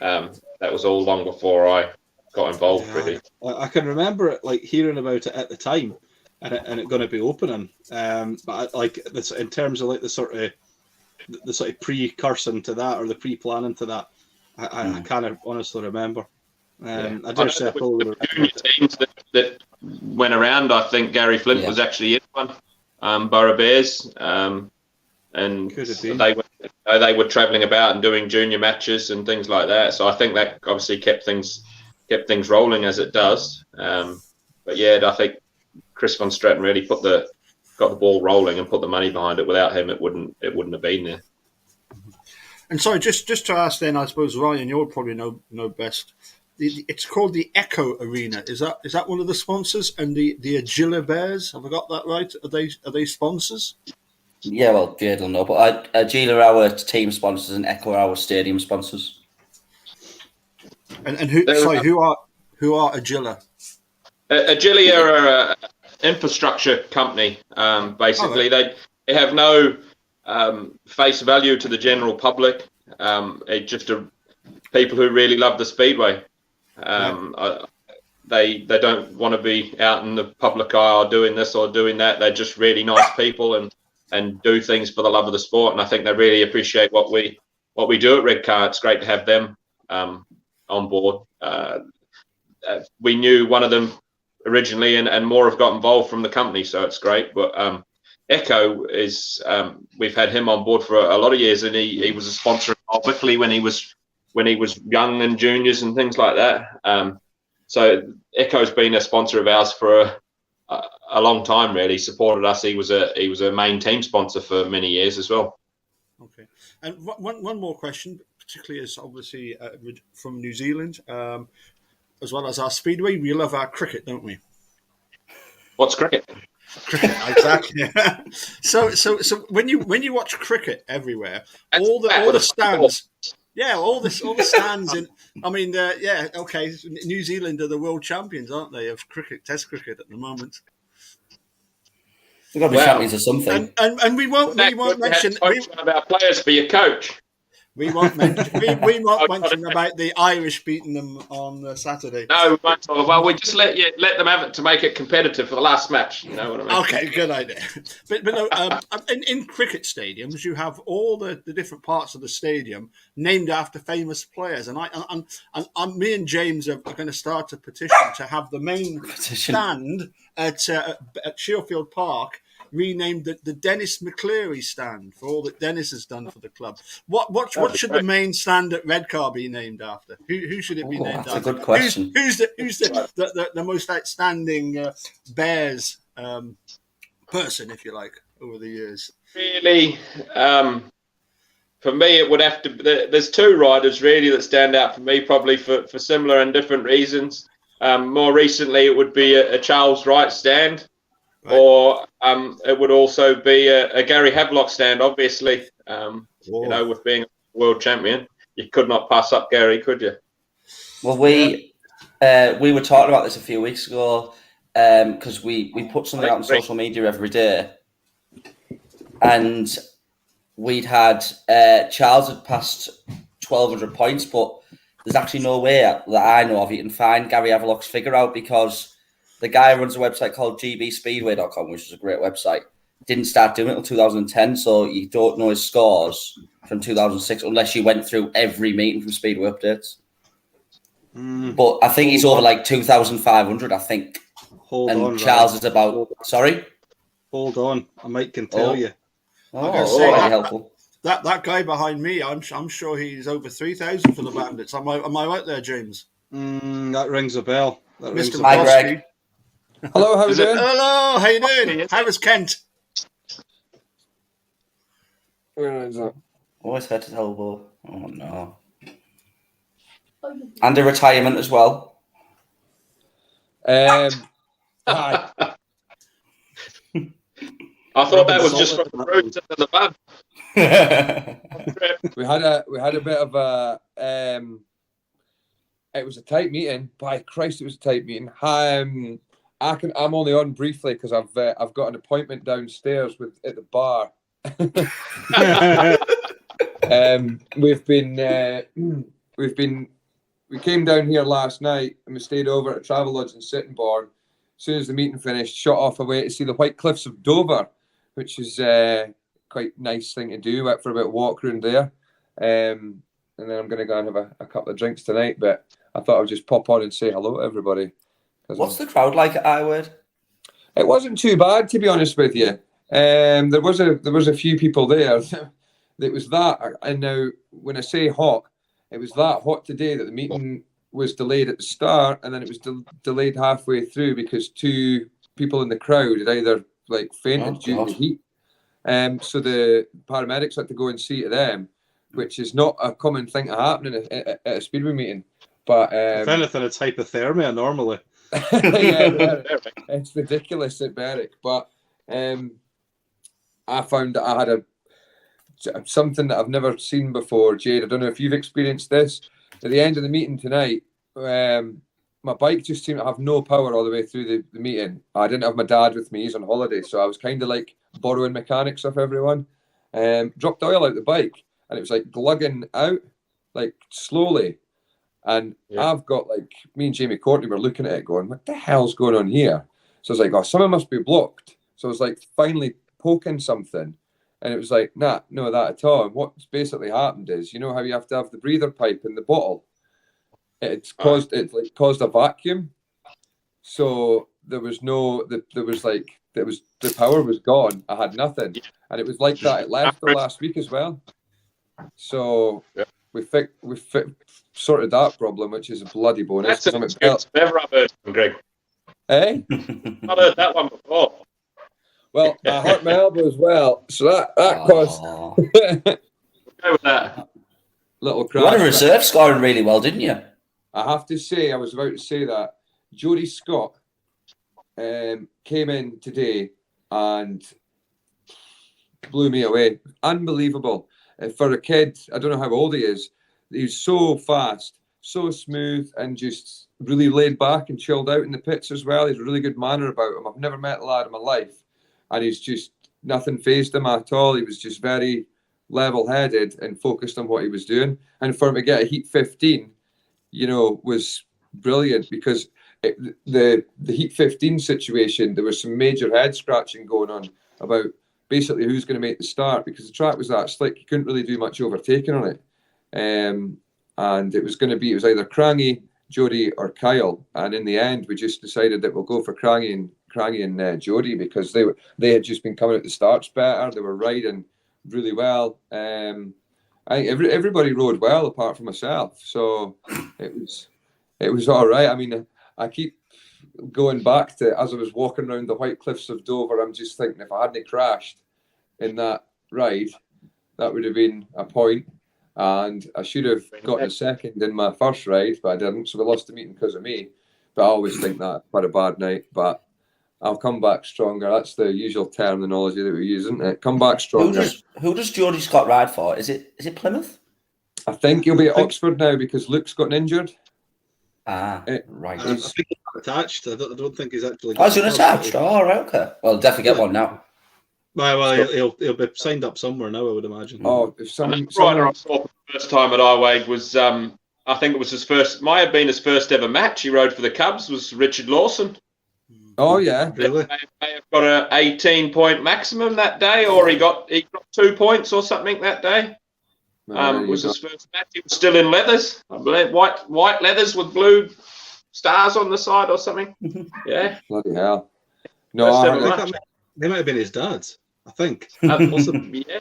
that was all long before I got involved. Really, I can remember it, like hearing about it at the time, and it going to be opening. But like this, in terms of like the sort of precursor to that, or the pre-planning to that, I can't honestly remember. I dare say the junior teams that went around. I think Gary Flint was actually in one. Borough Bears. And they were travelling about and doing junior matches and things like that. So I think that obviously kept things rolling as it does. But yeah, I think Chris Von Stratton really got the ball rolling and put the money behind it. Without him, it wouldn't have been there. And sorry, just to ask then, I suppose Ryan, you'll probably know best. It's called the Echo Arena. Is that one of the sponsors? And the Agila Bears, have I got that right? Are they sponsors? Yeah, well, Jade will know, but Agila are our team sponsors and Echo are our stadium sponsors. And who are Agila? Agila are an infrastructure company. Basically, they have no face value to the general public. It's just people who really love the Speedway. They don't want to be out in the public eye or doing this or doing that. They're just really nice people and do things for the love of the sport. And I think they really appreciate what we do at Redcar. It's great to have them on board. We knew one of them originally, and more have got involved from the company, so it's great. But Echo is we've had him on board for a lot of years, and he was a sponsor of Wickley when he was young and juniors and things like that. So Echo's been a sponsor of ours for a long time. Really supported us. He was a main team sponsor for many years as well. Okay, and one more question, particularly as obviously from New Zealand, as well as our Speedway. We love our cricket, don't we? What's cricket? Cricket, exactly. So when you watch cricket everywhere, all the stands. Yeah, all the stands in. I mean, New Zealand are the world champions, aren't they, of cricket, Test cricket at the moment? They've got to be champions of something. And we won't mention about players for your coach. We won't mention about the Irish beating them on Saturday. No, we won't. Well, we just let them have it to make it competitive for the last match. You know what I mean? Okay, good idea. But no, in cricket stadiums, you have all the different parts of the stadium named after famous players, and me and James are going to start a petition to have the main stand at Shielfield Park renamed the Dennis McCleary stand for all that Dennis has done for the club. What should the main stand at Redcar be named after? Who should it be named after? That's a good question. Who's the most outstanding Bears person, if you like, over the years? Really, for me, it would have to. There's two riders really that stand out for me, probably for similar and different reasons. More recently, it would be a Charles Wright stand. Right. Or it would also be a Gary Havelock stand, obviously. With being a world champion, you could not pass up Gary, could you? Well, we were talking about this a few weeks ago. because we put something out on social media every day, and we'd had Charles had passed 1,200 points, but there's actually no way that I know of you can find Gary Havelock's figure out, because the guy runs a website called gbspeedway.com, which is a great website. Didn't start doing it until 2010, so you don't know his scores from 2006 unless you went through every meeting from Speedway updates. But I think he's over like 2,500, I think. Hold on, Charles is about... Sorry? Hold on. I might can tell you. Very helpful. That guy behind me, I'm sure he's over 3,000 for the Bandits. Am I right there, James? That rings a bell. Mr. Hi, Greg. Hello, how are you doing? Hello, how you doing? How is Kent? Where is that? Always hurt his elbow. Oh, no. And a retirement as well. Hi. I thought that was just from the road to the pub. We had a bit of a it was a tight meeting. By Christ, it was a tight meeting. I'm only on briefly because I've got an appointment downstairs at the bar. We came down here last night and we stayed over at a travel lodge in Sittingbourne. As soon as the meeting finished, shot off away to see the White Cliffs of Dover, which is quite nice thing to do. Went for a bit of walk around there, and then I'm going to go and have a couple of drinks tonight. But I thought I'd just pop on and say hello to everybody. What's the crowd like at iWord? It wasn't too bad, to be honest with you. There was a few people there. It was that, and now when I say hot, it was that hot today that the meeting was delayed at the start, and then it was delayed halfway through because two people in the crowd had either like fainted due to the heat. So the paramedics had to go and see to them, which is not a common thing to happen at a Speedway meeting. But if anything, it's hypothermia normally. Yeah, it's ridiculous at Berwick. But I found that I had something that I've never seen before. Jade, I don't know if you've experienced this. At the end of the meeting tonight, my bike just seemed to have no power all the way through the meeting. I didn't have my dad with me. He's on holiday. So I was kind of like borrowing mechanics off everyone. Dropped oil out the bike and it was like glugging out, like slowly. And I've got like, me and Jamie Courtney were looking at it going, what the hell's going on here? So I was like, oh, someone must be blocked. So I was like finally poking something. And it was like, no, that at all. And what's basically happened is, you know how you have to have the breather pipe in the bottle? It's caused a vacuum. So there was the power was gone. I had nothing. And it was like that. It left the last week as well. So we sorted that problem, which is a bloody bonus. That's never heard from Greg. Hey? Not heard that one before. Well, I hurt my elbow as well, so that caused Go with that. little crash. You had a reserve scoring really well, didn't you? I have to say, I was about to say that Jody Scott came in today and blew me away. Unbelievable. For a kid, I don't know how old he is. He's so fast, so smooth, and just really laid back and chilled out in the pits as well. He's a really good manner about him. I've never met a lad in my life. And he's just, nothing fazed him at all. He was just very level-headed and focused on what he was doing. And for him to get a Heat 15, was brilliant because the Heat 15 situation, there was some major head-scratching going on about basically who's going to make the start because the track was that slick. You couldn't really do much overtaking on it. And it was either Crangy, Jody or Kyle. And in the end, we just decided that we'll go for Crangy and Jody because they had just been coming at the starts better. They were riding really well. I think everybody rode well apart from myself. So it was all right. I mean, I keep going back to as I was walking around the White Cliffs of Dover, I'm just thinking if I hadn't crashed in that ride, that would have been a point. And I should have gotten a second in my first ride, but I didn't. So we lost the meeting because of me. But I always think that quite a bad night. But I'll come back stronger. That's the usual terminology that we use, isn't it? Come back stronger. Who does Jody Scott ride for? Is it Plymouth? I think he'll be at Oxford now because Luke's gotten injured. Right. I think he's not attached. I don't think he's actually. Oh, he's unattached. Oh, right, okay. Well, I'll definitely get one now. Well, he'll be signed up somewhere now, I would imagine. Oh, if And someone, the rider I saw for the first time at Iwade was, I think it was his first, might have been his first ever match. He rode for the Cubs, was Richard Lawson. oh yeah, Really? May have got an 18-point maximum that day, or he got 2 points or something that day. Was his first match. He was still in leathers, I believe, white leathers with blue stars on the side or something. Yeah. bloody hell. No, First I ever heard- match. They might have been his dad's. I think. Possibly, yeah.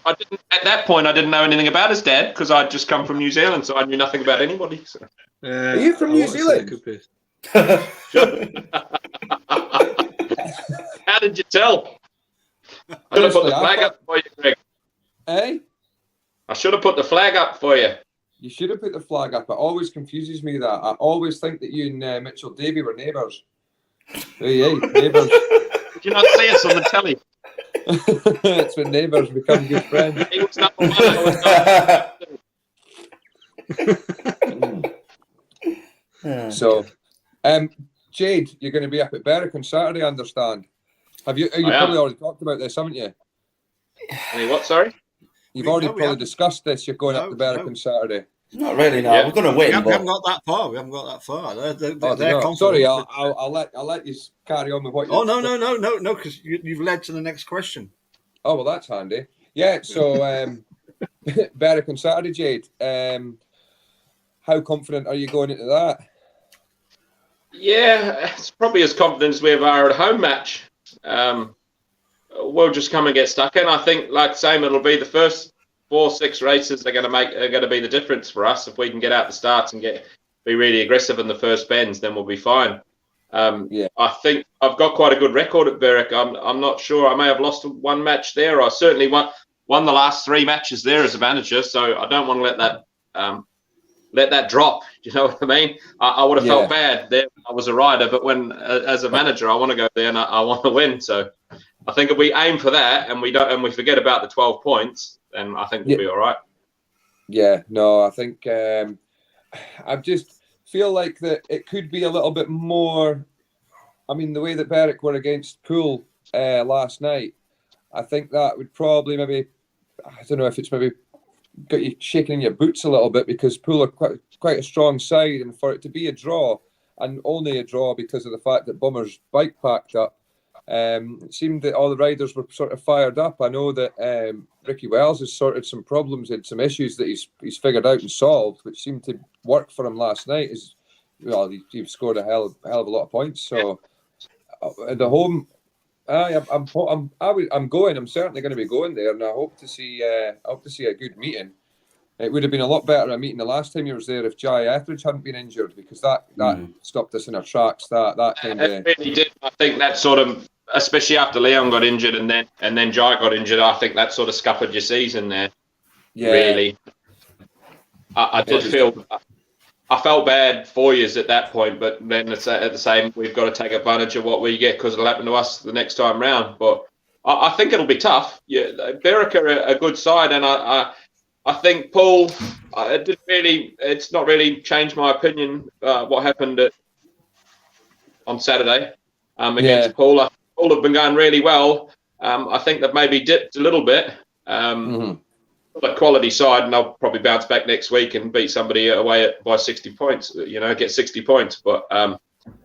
I didn't at that point. I didn't know anything about his dad because I'd just come from New Zealand, so I knew nothing about anybody. So. Are you from New Zealand? How did you tell? I should have put the flag up for you, Greg. Eh? I should have put the flag up for you. You should have put the flag up. It always confuses me that. I always think that you and Mitchell Davey were neighbours. Hey, neighbours. Did you not see us on the telly? It's when neighbours become good friends. He was number one. I was number two. So, Jade, you're going to be up at Berwick on Saturday, I understand. Have you? You I am. probably already talked about this, haven't you? Any what? Sorry. You've We- already no, we probably haven't. discussed this. You're going up No, to Berwick no. on Saturday. Not really, no. Yeah. We're going to We win, haven't, we haven't but got that far. We haven't got that far. They're Oh, confident. no. Sorry, I'll let you carry on with what you. Oh no! Because you've led to the next question. Oh well, that's handy. Yeah. So, Berwick on Saturday, Jade. How confident are you going into that? Yeah, it's probably as confident as we have our at home match. We'll just come and get stuck in. I think, like same, it'll be the first 4-6 races are going to be the difference for us. If we can get out the starts and be really aggressive in the first bends, then we'll be fine. I think I've got quite a good record at Berwick. I'm not sure. I may have lost one match there. I certainly won the last 3 matches there as a manager. So I don't want to let that drop. You know what I mean? I would have felt bad there when I was a rider, but when as a manager, I want to go there and I want to win. So I think if we aim for that and we forget about the 12 points, then I think we'll be all right. Yeah, no, I think I just feel like that it could be a little bit more. I mean, the way that Berwick were against Poole last night, I think that would probably maybe, I don't know if it's maybe got you shaking in your boots a little bit because Poole are quite a strong side, and for it to be a draw, and only a draw because of the fact that Bummer's bike packed up, it seemed that all the riders were sort of fired up. I know that Ricky Wells has sorted some problems, had some issues that he's figured out and solved, which seemed to work for him last night. He scored a hell of a lot of points. So at the home, I'm going. I'm certainly going to be going there, and I hope to see a good meeting. It would have been a lot better a meeting the last time you was there if Jai Etheridge hadn't been injured, because that stopped us in our tracks. That kind of It really did. I think that sort of, especially after Leon got injured and then Jai got injured, I think that sort of scuppered your season there. yeah. Really, I felt bad for you at that point, but then it's at the same, we've got to take advantage of what we get because it'll happen to us the next time round. But I think it'll be tough. Yeah, Berwick are a good side, and I think Paul, it's not really changed my opinion what happened on Saturday against Paul. Paul have been going really well. I think they've maybe dipped a little bit. The quality side, and they'll probably bounce back next week and beat somebody away by 60 points. Get 60 points. But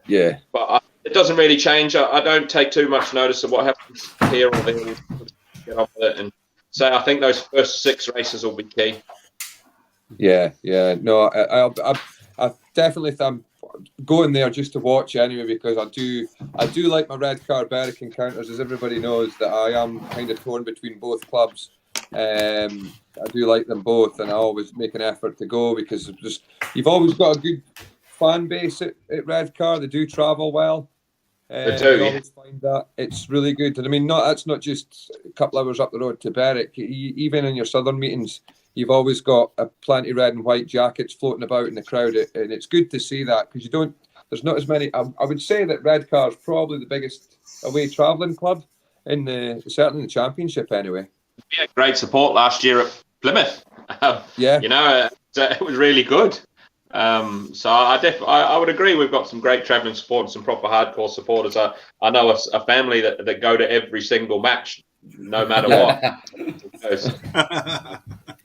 it doesn't really change. I don't take too much notice of what happens here or there. We'll get on with it, and so I think those first 6 races will be key. Yeah. No, I definitely I'm going there just to watch anyway, because I do like my Redcar Berwick encounters, as everybody knows that I am kind of torn between both clubs. I do like them both, and I always make an effort to go because you've always got a good fan base at Redcar. They do travel well. They do, I always find that it's really good. And I mean, that's not just a couple hours up the road to Berwick. Even in your southern meetings, you've always got plenty of red and white jackets floating about in the crowd, and it's good to see that because there's not as many. I would say that Redcar is probably the biggest away travelling club certainly in the championship anyway. We had great support last year at Plymouth. Yeah. It was really good. So I would agree. We've got some great travelling support and some proper hardcore supporters. I know a family that go to every single match, no matter what.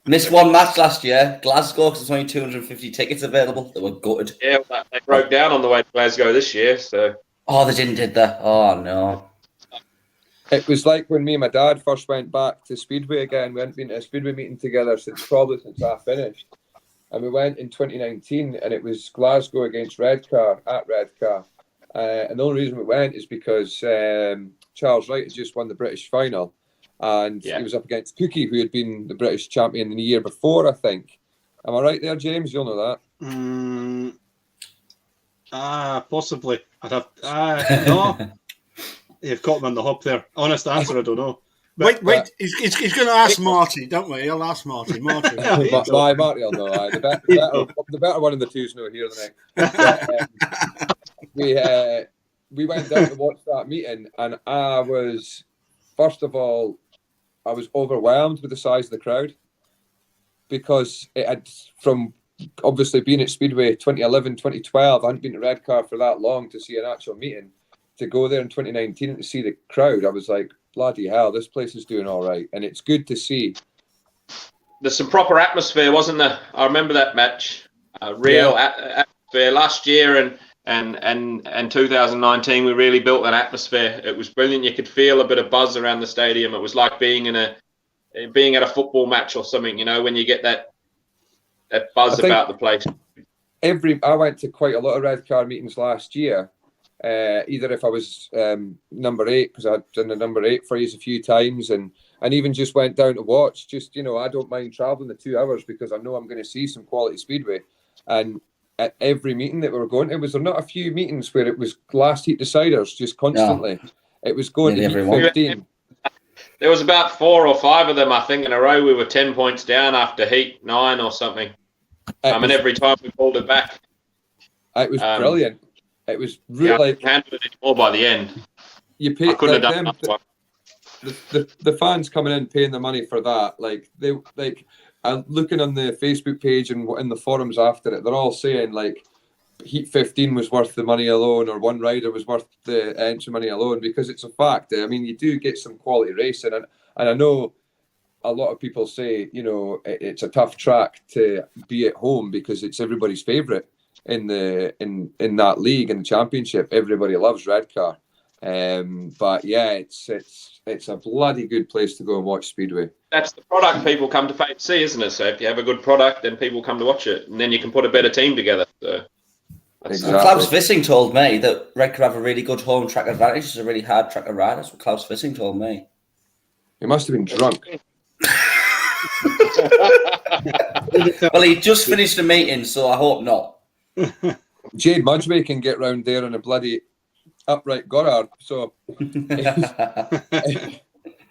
Missed one match last year, Glasgow, because there's only 250 tickets available. They were gutted. Yeah, they broke down on the way to Glasgow this year. So. Oh, they did that. Oh no. It was like when me and my dad first went back to Speedway again. We hadn't been to a Speedway meeting together since I finished. And we went in 2019, and it was Glasgow against Redcar at Redcar. And the only reason we went is because Charles Wright had just won the British final, and he was up against Cookie, who had been the British champion in the year before, I think. Am I right there, James? You'll know that. Possibly. I'd have. No. You've caught me on the hop there. Honest answer, I don't know. Wait. He's going to ask Marty, don't we? He'll ask Marty. Marty will know. The better one of the two's no here the next. We went down to watch that meeting, and I was, first of all, I was overwhelmed with the size of the crowd, because it had, from obviously being at Speedway 2011, 2012, I hadn't been to Redcar for that long to see an actual meeting. To go there in 2019 and to see the crowd, I was like, bloody hell, this place is doing all right. And it's good to see. There's some proper atmosphere, wasn't there? I remember that match. Real atmosphere. Last year and 2019, we really built an atmosphere. It was brilliant. You could feel a bit of buzz around the stadium. It was like being at a football match or something, you know, when you get that buzz about the place. I went to quite a lot of Redcar meetings last year. Either if I was number 8, because I'd done the number 8 phrase a few times, and even just went down to watch. Just, you know, I don't mind travelling the 2 hours because I know I'm going to see some quality Speedway. And at every meeting that we were going to, was there not a few meetings where it was last heat deciders just constantly? No. It was going to heat 15. There was about 4 or 5 of them, I think, in a row. We were 10 points down after heat 9 or something. And every time we pulled it back. It was brilliant. It was really I can't do it anymore by the end. You pay, I couldn't have done that. The fans coming in paying the money for that, like they looking on the Facebook page and in the forums after it, they're all saying like Heat 15 was worth the money alone, or one rider was worth the entry money alone, because it's a fact. I mean, you do get some quality racing, and I know a lot of people say, you know, it's a tough track to be at home because it's everybody's favourite. In that league, in the championship, everybody loves Redcar, but yeah, it's a bloody good place to go and watch Speedway. That's the product people come to pay to see, isn't it? So if you have a good product, then people come to watch it, and then you can put a better team together. So exactly. Klaus Vissing told me that Redcar have a really good home track advantage. It's a really hard track to ride. That's what Klaus Vissing told me. He must have been drunk. Well, he just finished the meeting, so I hope not. Jade Mudgway can get round there in a bloody upright Goddard, so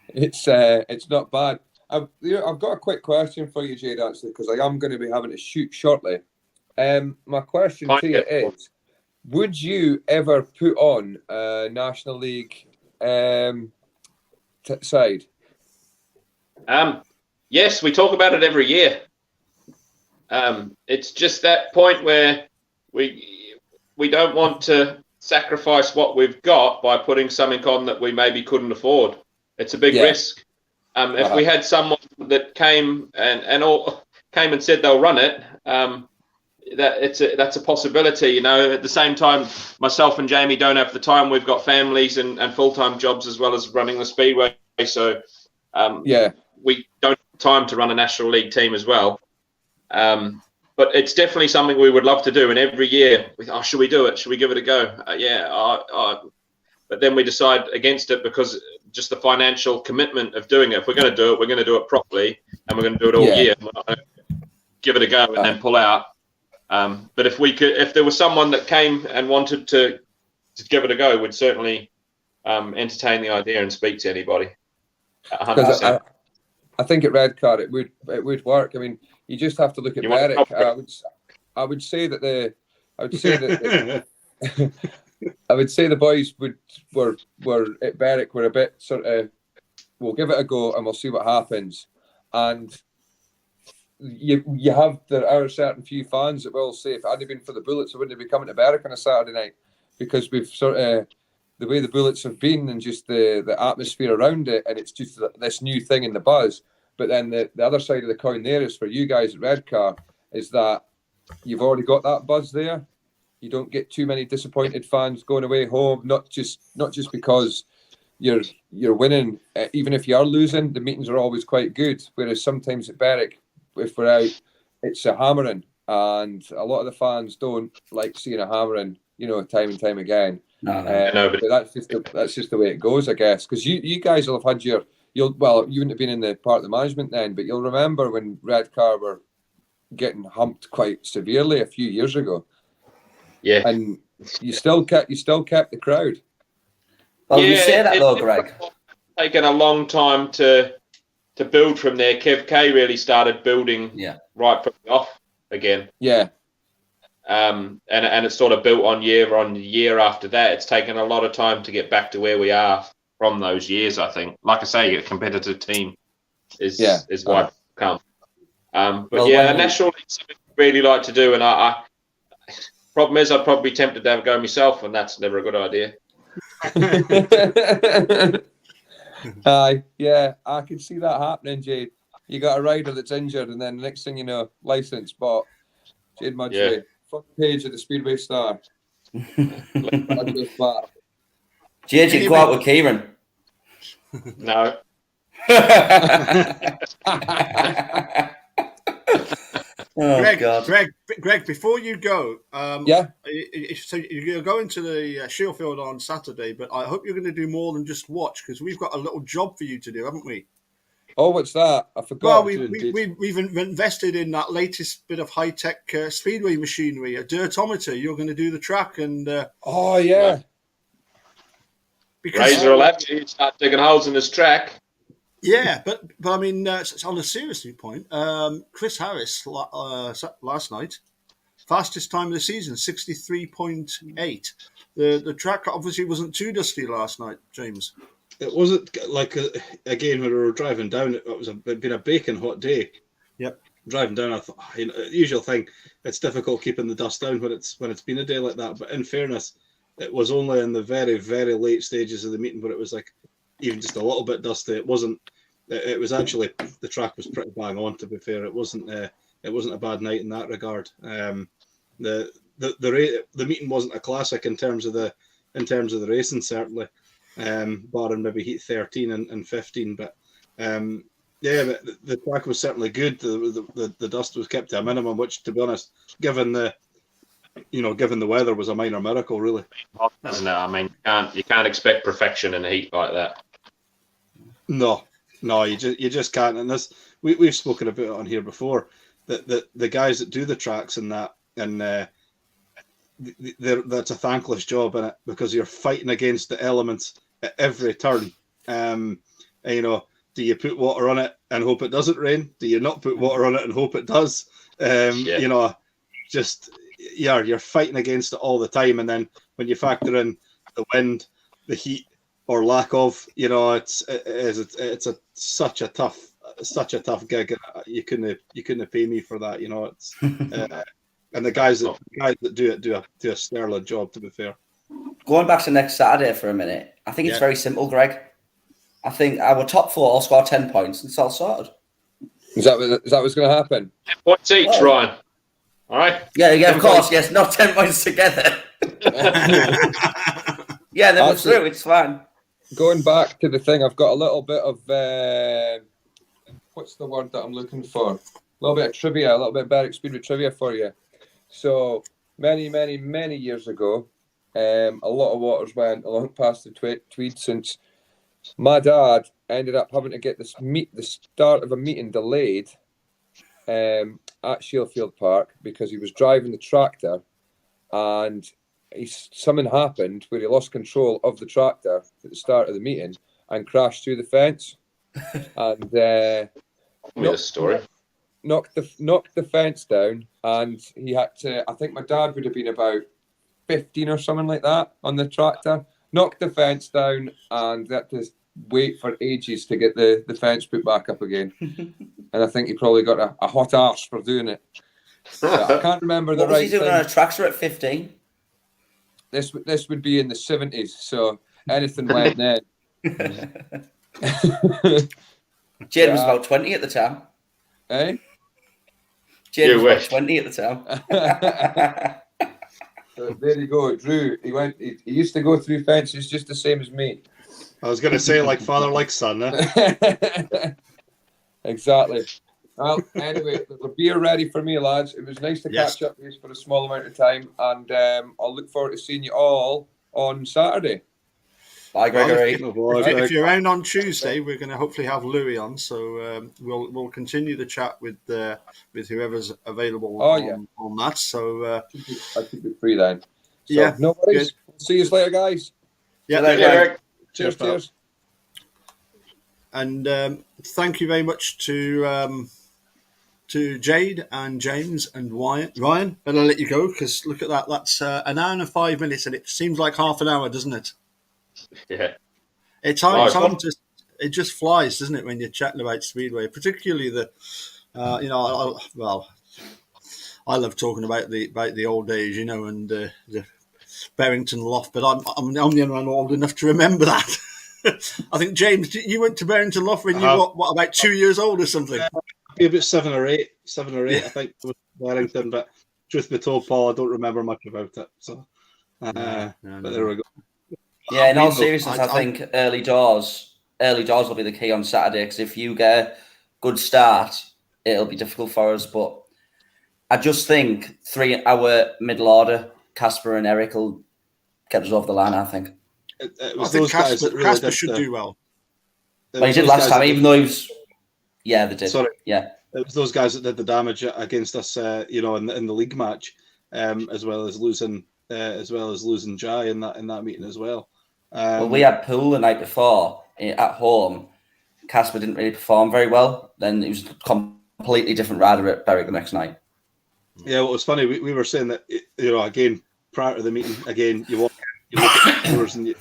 it's not bad. I've got a quick question for you, Jade, actually, because I am going to be having to shoot shortly. My question to you is: would you ever put on a National League side? Yes, we talk about it every year. It's just that point where we don't want to sacrifice what we've got by putting something on that we maybe couldn't afford. It's a big risk. If we had someone that came and said they'll run it, that's a possibility. You know, at the same time, myself and Jamie don't have the time. We've got families and full-time jobs as well as running the Speedway. So we don't have time to run a National League team as well. But it's definitely something we would love to do. And every year, should we do it? Should we give it a go? But then we decide against it because just the financial commitment of doing it. If we're going to do it, we're going to do it properly, and we're going to do it all year. We're not going to give it a go and then pull out. But if there was someone that came and wanted to give it a go, we'd certainly entertain the idea and speak to anybody. 100%. I think at Redcar it would work. I mean, you just have to look at Berwick. I would say that the boys were at Berwick were a bit sort of, we'll give it a go and we'll see what happens. And you have there are certain few fans that will say if it hadn't been for the Bullets, I wouldn't be coming to Berwick on a Saturday night, because we've sort of the way the Bullets have been and just the atmosphere around it, and it's just this new thing in the buzz. But then the other side of the coin there is for you guys at Redcar is that you've already got that buzz there. You don't get too many disappointed fans going away home, not just because you're winning. Even if you are losing, the meetings are always quite good. Whereas sometimes at Berwick, if we're out, it's a hammering, and a lot of the fans don't like seeing a hammering, time and time again. No. But that's just the way it goes, I guess. Because you guys will have had you wouldn't have been in the part of the management then, but you'll remember when Redcar were getting humped quite severely a few years ago. Yeah, and you still kept the crowd. Well, you say that though, Greg. It's taken a long time to build from there. Kev K really started building right from the off again. Yeah. And it's sort of built on year after that. It's taken a lot of time to get back to where we are from those years, I think. Like I say, a competitive team is why it's come. The National League something I really like to do, and I problem is I'd probably be tempted to have a go myself, and that's never a good idea. Yeah, I can see that happening, Jade. You got a rider that's injured, and then the next thing you know, license bought. Jade Mudgway, front page of the Speedway Star. Jade, you go out with Kieran. No. Greg, before you go, so you're going to the Shieldfield on Saturday, but I hope you're going to do more than just watch, because we've got a little job for you to do, haven't we? Oh, what's that? I forgot. Well, we've invested in that latest bit of high-tech Speedway machinery, a dirtometer. You're going to do the track, and because Razor will have you start digging holes in this track. Yeah, but I mean, on a serious point, Chris Harris last night, fastest time of the season, 63.8. The track obviously wasn't too dusty last night, James. It wasn't again when we were driving down. It'd been a baking hot day. Yep. Driving down, I thought, usual thing. It's difficult keeping the dust down when it's been a day like that. But in fairness, it was only in the very, very late stages of the meeting where it was like even just a little bit dusty. It wasn't. It was actually, the track was pretty bang on. To be fair, it wasn't a bad night in that regard. The meeting wasn't a classic in terms of the racing, certainly, barring maybe heat 13 and 15. But the track was certainly good. The dust was kept to a minimum, which, to be honest, given the weather, was a minor miracle, really. Isn't it? I mean, you can't expect perfection in the heat like that. No, you just can't. And this, we've spoken about it on here before, that the guys that do the tracks and that, and that's a thankless job in it, because you're fighting against the elements at every turn. And, do you put water on it and hope it doesn't rain? Do you not put water on it and hope it does? You're fighting against it all the time. And then when you factor in the wind, the heat, or lack of, it's such a tough gig. You couldn't pay me for that. It's and the guys that do it do a sterling job, to be fair. Going back to next Saturday for a minute, I think it's very simple, Greg. I think our top four all score 10 points and it's all sorted. Is that what's going to happen? 10 points each, Ryan. All right. Yeah, of course. Yes, not 10 points together. Yeah, then we're through. It's fine. Going back to the thing, I've got a little bit of what's the word that I'm looking for? A little bit of trivia, a little bit of Berwick Speedway trivia for you. So many, many, many years ago, a lot of waters went along past the Tweed, since my dad ended up having to get the start of a meeting delayed at Shieldfield Park because he was driving the tractor, and something happened where he lost control of the tractor at the start of the meeting and crashed through the fence, and knocked the fence down, and he had to. I think my dad would have been about 15 or something like that on the tractor. Knocked the fence down, and they had to wait for ages to get the fence put back up again. and I think he probably got a hot arse for doing it. But I can't remember the What was right he doing thing. on a tractor at 15? This would be in the 70s, so anything went then. Jade was about 20 at the time. Eh? Jade was about wish. 20 at the time. So there you go, Drew. He used to go through fences just the same as me. I was going to say, like father, like son. Eh? Exactly. Well, anyway, there's a beer ready for me, lads. It was nice to catch up with you for a small amount of time, and I'll look forward to seeing you all on Saturday. Bye, Gregory. If you're around on Tuesday, we're going to hopefully have Louis on, so we'll continue the chat with whoever's available on that. So I keep it free then. So, yeah, no worries. See you later, guys. Yeah, Cheers. And thank you very much to Jade and James and Ryan. Better let you go because look at that. That's an hour and 5 minutes, and it seems like half an hour, doesn't it? Yeah. It just flies, doesn't it, when you're chatting about Speedway, particularly the, I love talking about the old days, and the Barrington Loft, but I'm the only one old enough to remember that. I think James, you went to Barrington Loft when you were about 2 years old or something. Maybe about 7 or 8, I think, was Barrington. But truth be told, Paul, I don't remember much about it. So, but there we go. Yeah, in all seriousness, I think early doors will be the key on Saturday because if you get a good start, it'll be difficult for us. But I just think 3-hour middle order, Casper and Eric will get us over the line, I think. It was I think those guys that really Casper should do well. But he did last time, even though he was... Yeah, they did. Sorry. Yeah. It was those guys that did the damage against us, in the league match, as well as losing Jai in that meeting as well. Well, we had Pool the night before at home. Casper didn't really perform very well. Then it was a completely different rider at Berwick the next night. Yeah, well, it was funny. We were saying that, again, prior to the meeting, again, you look at the scores and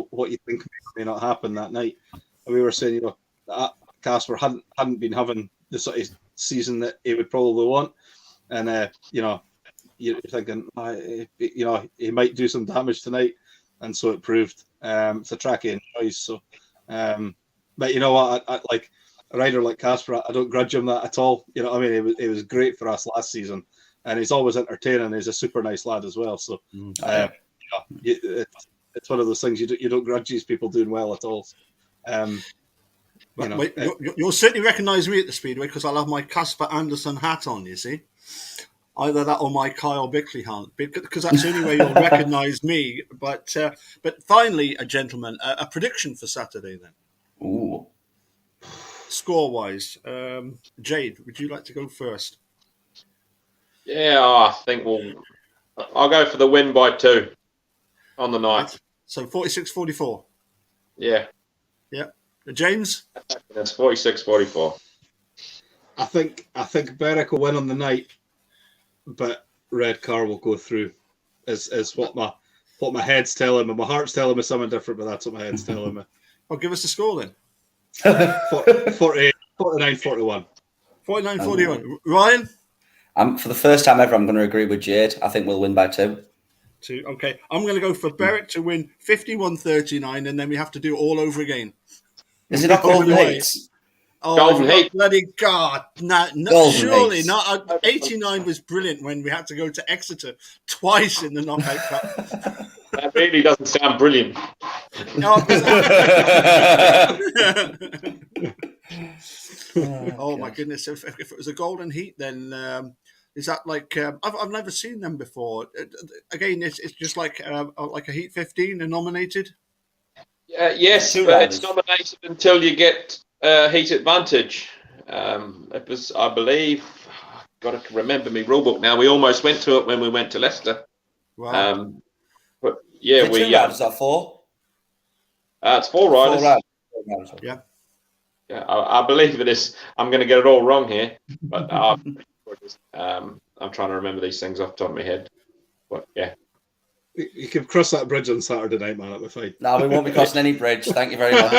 what you think may not happen that night. And we were saying, that Casper hadn't been having the sort of season that he would probably want. And, you're thinking, he might do some damage tonight. And so it proved. It's a track he enjoys. So, but you know what? I like a rider like Casper. I don't grudge him that at all. You know what I mean? It was great for us last season, and he's always entertaining. He's a super nice lad as well. So, it's one of those things you don't grudge these people doing well at all. You'll certainly recognise me at the Speedway because I'll have my Casper Anderson hat on. You see. Either that or my Kyle Bickley hat, because that's the only way you'll recognise me. But finally, gentlemen, a prediction for Saturday then. Ooh. Score-wise, Jade, would you like to go first? Yeah, I think I'll go for the win by 2 on the night. So 46-44. Yeah. Yeah. James? That's 46-44. I think Berwick will win on the night. But Redcar will go through, is what my head's telling me. My heart's telling me something different, but that's what my head's telling me. Well, give us the score then. 49-41. 49-41. Ryan? For the first time ever, I'm going to agree with Jade. I think we'll win by 2. 2. Okay. I'm going to go for Berwick to win 51-39, and then we have to do it all over again. Is it not Golden Heats? Oh, Golden Heat. Bloody God. No, surely Heats. not. 89 was brilliant when we had to go to Exeter twice in the knockout cup. That really doesn't sound brilliant. Oh my goodness! If it was a Golden Heat, then is that like I've never seen them before? Again, it's just like a Heat 15 and nominated. Yes, but it's nominated until you get heat advantage. It was, I believe, I've got to remember my rule book now. We almost went to it when we went to Leicester. Wow. But yeah, we riders are 4. It's 4 riders. 4 riders. Yeah. Yeah, I believe it is. I'm going to get it all wrong here, but I'm trying to remember these things off the top of my head. But yeah. You can cross that bridge on Saturday night, man. It'll be fine. No, we won't be crossing any bridge. Thank you very much.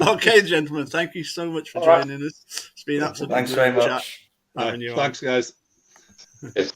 Okay, gentlemen, thank you so much for All right. joining us. It's been absolutely Thanks great very chat much. having you on. Thanks, guys. Yes.